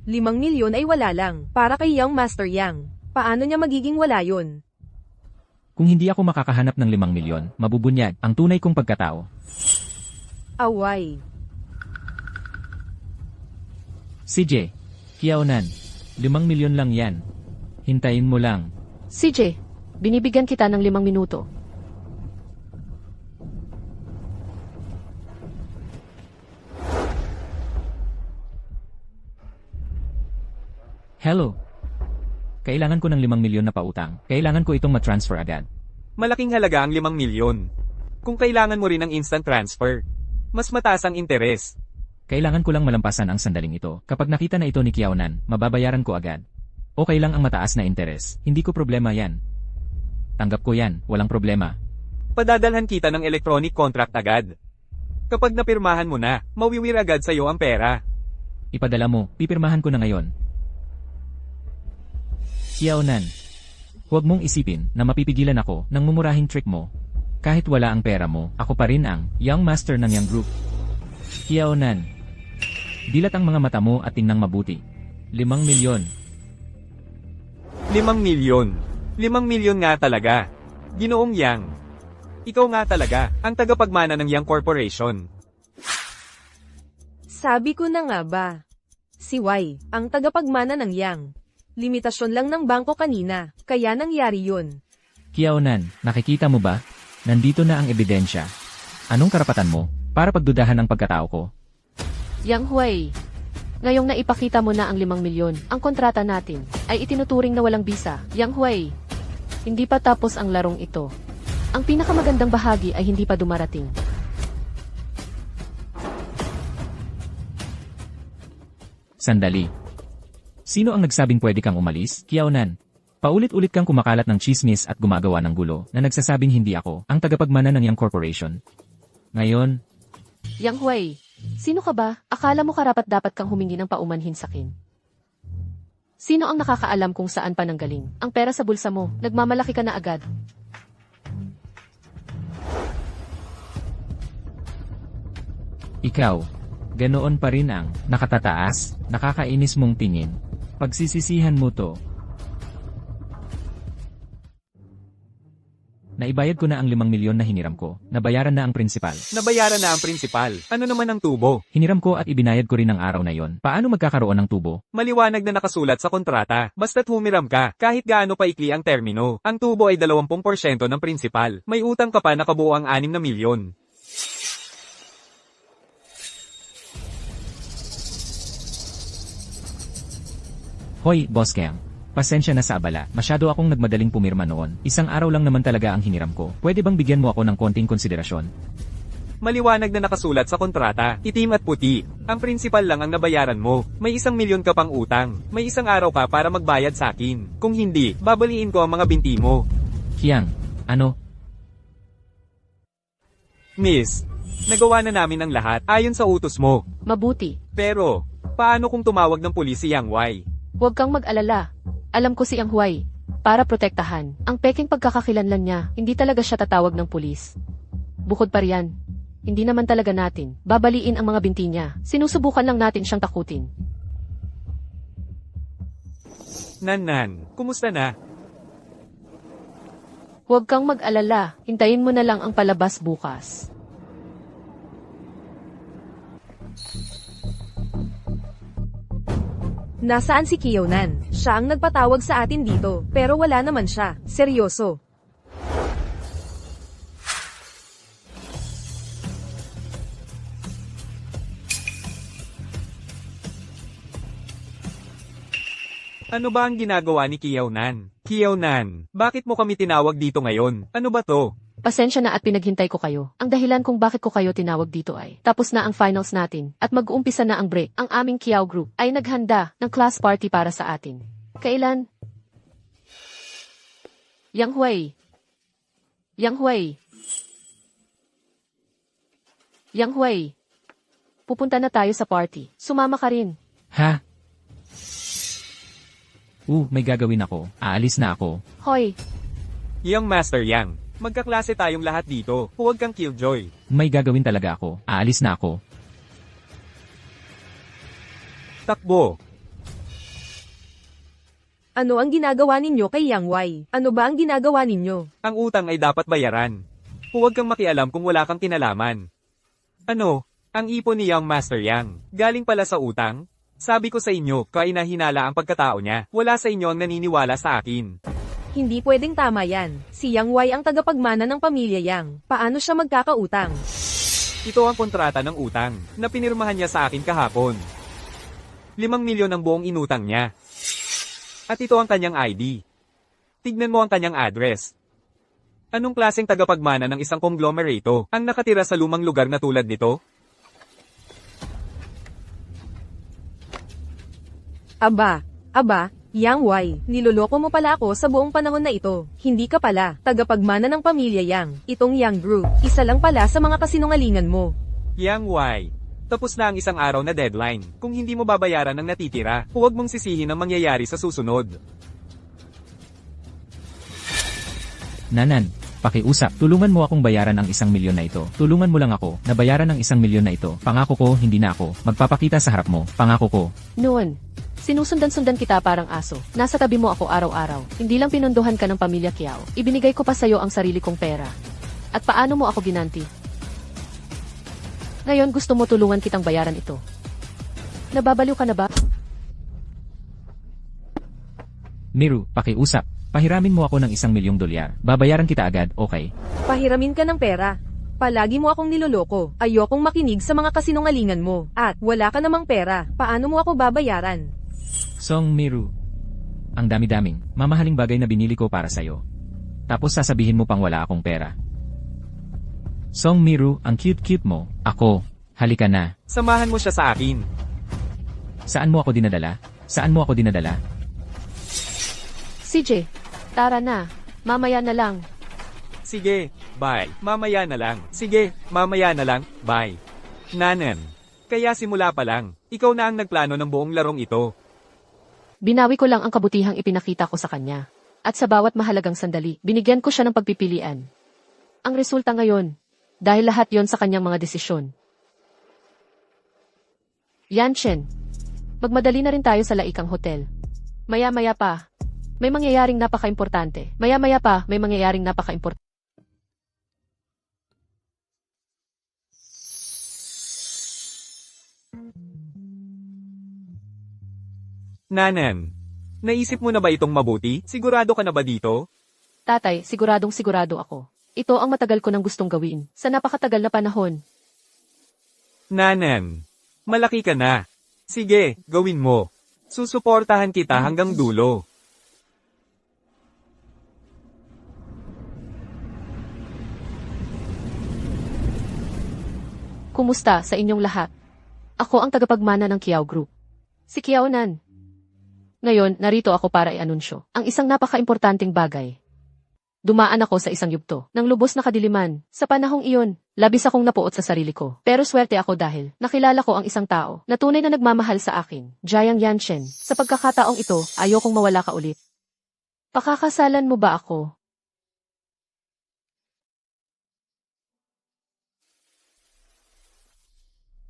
5 milyon ay wala lang, para kay Young Master Yang. Paano niya magiging wala yun? Kung hindi ako makakahanap ng 5 milyon, mabubunyag ang tunay kong pagkatao. Away. CJ, Kiaonan, 5 milyon lang yan. Hintayin mo lang. CJ, binibigyan kita ng 5 minuto. Hello. Kailangan ko ng 5 milyon na pautang. Kailangan ko itong matransfer agad. Malaking halaga ang 5 milyon. Kung kailangan mo rin ng instant transfer, mas mataas ang interes. Kailangan ko lang malampasan ang sandaling ito. Kapag nakita na ito ni Kiaonan, mababayaran ko agad. Okay lang ang mataas na interes. Hindi ko problema yan. Tanggap ko yan, walang problema. Padadalhan kita ng electronic contract agad. Kapag napirmahan mo na, mawiwir agad sa'yo ang pera. Ipadala mo, pipirmahan ko na ngayon. Kiaonan, huwag mong isipin na mapipigilan ako ng mumurahing trick mo. Kahit wala ang pera mo, ako pa rin ang young master ng Yang Group. Kiaonan. Dilat ang mga mata mo at tingnang mabuti. 5 milyon. 5 milyon. 5 milyon nga talaga. Ginoong Yang. Ikaw nga talaga, ang tagapagmana ng Yang Corporation. Sabi ko na nga ba? Si Y, ang tagapagmana ng Yang. Limitasyon lang ng bangko kanina, kaya nangyari yun. Kiaonan, nakikita mo ba? Nandito na ang ebidensya. Anong karapatan mo para pagdudahan ang pagkatao ko? Yang Huay, ngayong naipakita mo na ang 5 milyon, ang kontrata natin ay itinuturing na walang bisa. Yang Huay, hindi pa tapos ang larong ito. Ang pinakamagandang bahagi ay hindi pa dumarating. Sandali. Sino ang nagsabing pwede kang umalis? Kiaonan. Paulit-ulit kang kumakalat ng chismis at gumagawa ng gulo na nagsasabing hindi ako ang tagapagmana ng Yang Corporation. Ngayon, Yang Huay, sino ka ba? Akala mo karapat-dapat kang humingi ng paumanhin sa akin? Sino ang nakakaalam kung saan pa nanggaling? Ang pera sa bulsa mo, nagmamalaki ka na agad. ikaw, ganoon pa rin ang nakatataas, nakakainis mong tingin. Pagsisisihan mo to. Naibayad ko na ang 5 milyon na hiniram ko. Nabayaran na ang prinsipal. Nabayaran na ang prinsipal. Ano naman ang tubo? Hiniram ko at ibinayad ko rin ang araw na yon. Paano magkakaroon ng tubo? Maliwanag na nakasulat sa kontrata. Basta't humiram ka, kahit gaano paikli ang termino. Ang tubo ay 20% ng prinsipal. May utang ka pa na kabuo ang 6 na milyon. Hoy, Boss Kang. Pasensya na sa abala. Masyado akong nagmadaling pumirma noon. Isang araw lang naman talaga ang hiniram ko. Pwede bang bigyan mo ako ng konting konsiderasyon? Maliwanag na nakasulat sa kontrata, itim at puti. Ang prinsipal lang ang nabayaran mo. May 1 milyon ka pang utang. May 1 araw ka para magbayad sa akin. Kung hindi, babaliin ko ang mga binti mo. Kiang, ano? Miss, nagawa na namin ang lahat ayon sa utos mo. Mabuti. Pero, paano kung tumawag ng pulis si Yang Y? Huwag kang mag-alala. Alam ko si Yang Huay. Para protektahan, ang peking pagkakakilanlan niya, hindi talaga siya tatawag ng pulis. Bukod pa riyan, hindi naman talaga natin babaliin ang mga binti niya. Sinusubukan lang natin siyang takutin. Nan, kumusta na? Huwag kang mag-alala. Hintayin mo na lang ang palabas bukas. Nasaan si Kiyonan? Siya ang nagpatawag sa atin dito, pero wala naman siya. Seryoso. Ano ba ang ginagawa ni Kiyaonan? Kiyaonan, bakit mo kami tinawag dito ngayon? Ano ba to? Pasensya na at pinaghintay ko kayo. Ang dahilan kung bakit ko kayo tinawag dito ay, tapos na ang finals natin, at mag-uumpisa na ang break. Ang aming Kiao Group ay naghanda ng class party para sa atin. Kailan? Yang Huay. Yang Huay. Yang Huay. Pupunta na tayo sa party. Sumama ka rin. Ha? May gagawin ako. Aalis na ako. Hoy, Young Master Yang, magkaklase tayong lahat dito. Huwag kang killjoy. May gagawin talaga ako. Aalis na ako. Takbo. Ano ang ginagawa ninyo kay Yang Y? Ano ba ang ginagawa ninyo? Ang utang ay dapat bayaran. Huwag kang makialam kung wala kang kinalaman. Ano? Ang ipon ni Young Master Yang, galing pala sa utang? Sabi ko sa inyo, kainahinala ang pagkatao niya. Wala sa inyo ang naniniwala sa akin. Hindi pwedeng tama yan. Si Yang Y ang tagapagmana ng pamilya Yang. Paano siya magkakautang? Ito ang kontrata ng utang na pinirmahan niya sa akin kahapon. 5 milyon ang buong inutang niya. At ito ang kanyang ID. Tignan mo ang kanyang address. Anong klaseng tagapagmana ng isang konglomerato ang nakatira sa lumang lugar na tulad nito? Aba, Yang Y, niloloko mo pala ako sa buong panahon na ito. Hindi ka pala tagapagmana ng pamilya Yang. Itong Yang Group, isa lang pala sa mga kasinungalingan mo. Yang Y, tapos na ang isang araw na deadline. Kung hindi mo babayaran ang natitira, huwag mong sisihin ang mangyayari sa susunod. Nanan, pakiusap. Tulungan mo akong bayaran ang 1,000,000 na ito. Tulungan mo lang ako na bayaran ang 1,000,000 na ito. Pangako ko, hindi na ako magpapakita sa harap mo. Pangako ko. Noon, sinusundan-sundan kita parang aso. Nasa tabi mo ako araw-araw. Hindi lang pinondohan ka ng pamilya Kiao. Ibinigay ko pa sa'yo ang sarili kong pera. At paano mo ako ginanti? Ngayon gusto mo tulungan kitang bayaran ito. Nababaliw ka na ba? Miru, pakiusap. Pahiramin mo ako ng 1,000,000 dolyar. Babayaran kita agad, okay? Pahiramin ka ng pera. Palagi mo akong niloloko. Ayokong makinig sa mga kasinungalingan mo. At wala ka namang pera. Paano mo ako babayaran? Song Miru. Ang dami-daming, mamahaling bagay na binili ko para sa'yo. Tapos sasabihin mo pang wala akong pera. Song Miru, ang cute-cute mo. Ako, halika na. Samahan mo siya sa akin. Saan mo ako dinadala? Saan mo ako dinadala? CJ, tara na. Mamaya na lang. Sige, bye. Mamaya na lang. Sige, mamaya na lang, bye. Nanen. Kaya simula pa lang, ikaw na ang nagplano ng buong larong ito. Binawi ko lang ang kabutihang ipinakita ko sa kanya. At sa bawat mahalagang sandali, binigyan ko siya ng pagpipilian. Ang resulta ngayon, dahil lahat yon sa kanyang mga desisyon. Yanchen, magmadali na rin tayo sa Laikang Hotel. Maya-maya pa, may mangyayaring napaka-importante. Maya-maya pa, may mangyayaring napaka-importante. Nanen. Naisip mo na ba itong mabuti? Sigurado ka na ba dito? Tatay, siguradong sigurado ako. Ito ang matagal ko nang gustong gawin. Sa napakatagal na panahon. Nanen. Malaki ka na. Sige, gawin mo. Susuportahan kita hanggang dulo. Kumusta sa inyong lahat? Ako ang tagapagmana ng Kiao Group. Si Kiao Nan. Ngayon, narito ako para i-anunsyo ang isang napaka-importanting bagay. Dumaan ako sa isang yugto ng lubos na kadiliman. Sa panahong iyon, labis akong napuot sa sarili ko. Pero swerte ako dahil nakilala ko ang isang tao na tunay na nagmamahal sa akin, Jiang Yanchen. Sa pagkakataong ito, ayokong mawala ka ulit. Pakakasalan mo ba ako?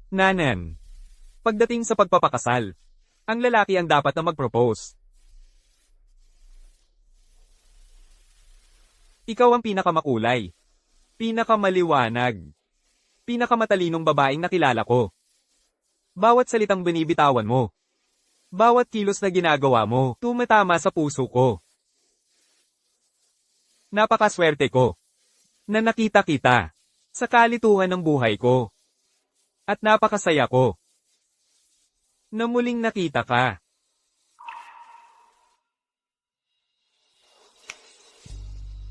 Nanen. Pagdating sa pagpapakasal, ang lalaki ang dapat na mag-propose. Ikaw ang pinakamakulay, pinakamaliwanag, pinakamatalinong babaeng nakilala ko. Bawat salitang binibitawan mo, bawat kilos na ginagawa mo, tumatama sa puso ko. Napakaswerte ko na nakita kita sa kalituhan ng buhay ko. At napakasaya ko na muling nakita ka.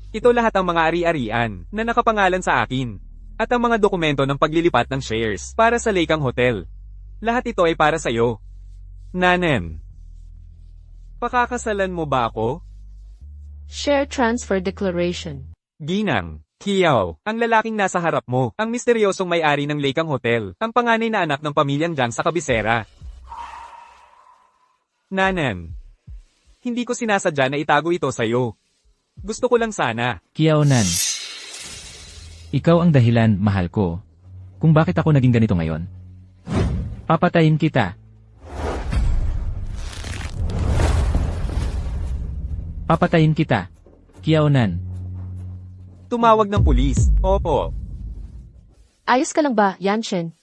Ito lahat ang mga ari-arian na nakapangalan sa akin at ang mga dokumento ng paglilipat ng shares para sa Laikang Hotel. Lahat ito ay para sa'yo. Nanen. Pakakasalan mo ba ako? Share Transfer Declaration. Ginang. Kiao, ang lalaking nasa harap mo, ang misteryosong may-ari ng Laikang Hotel, ang panganay na anak ng pamilyang Jiang sa kabisera. Nanen. Hindi ko sinasadya na itago ito sa'yo. Gusto ko lang sana. Kiao Nan. Ikaw ang dahilan, mahal ko, kung bakit ako naging ganito ngayon. Papatayin kita. Papatayin kita. Kiao Nan. Tumawag ng pulis. Opo. Ayos ka lang ba, Yanchen?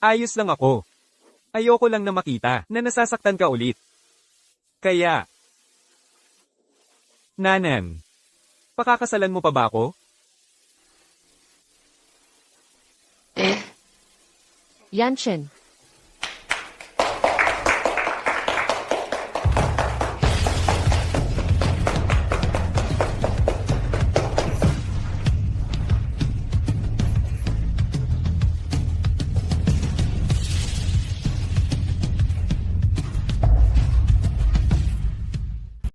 Ayos lang ako. Ayoko lang na makita na nasasaktan ka ulit. Kaya, Nanen, pakakasalan mo pa ba ako? Yanchen,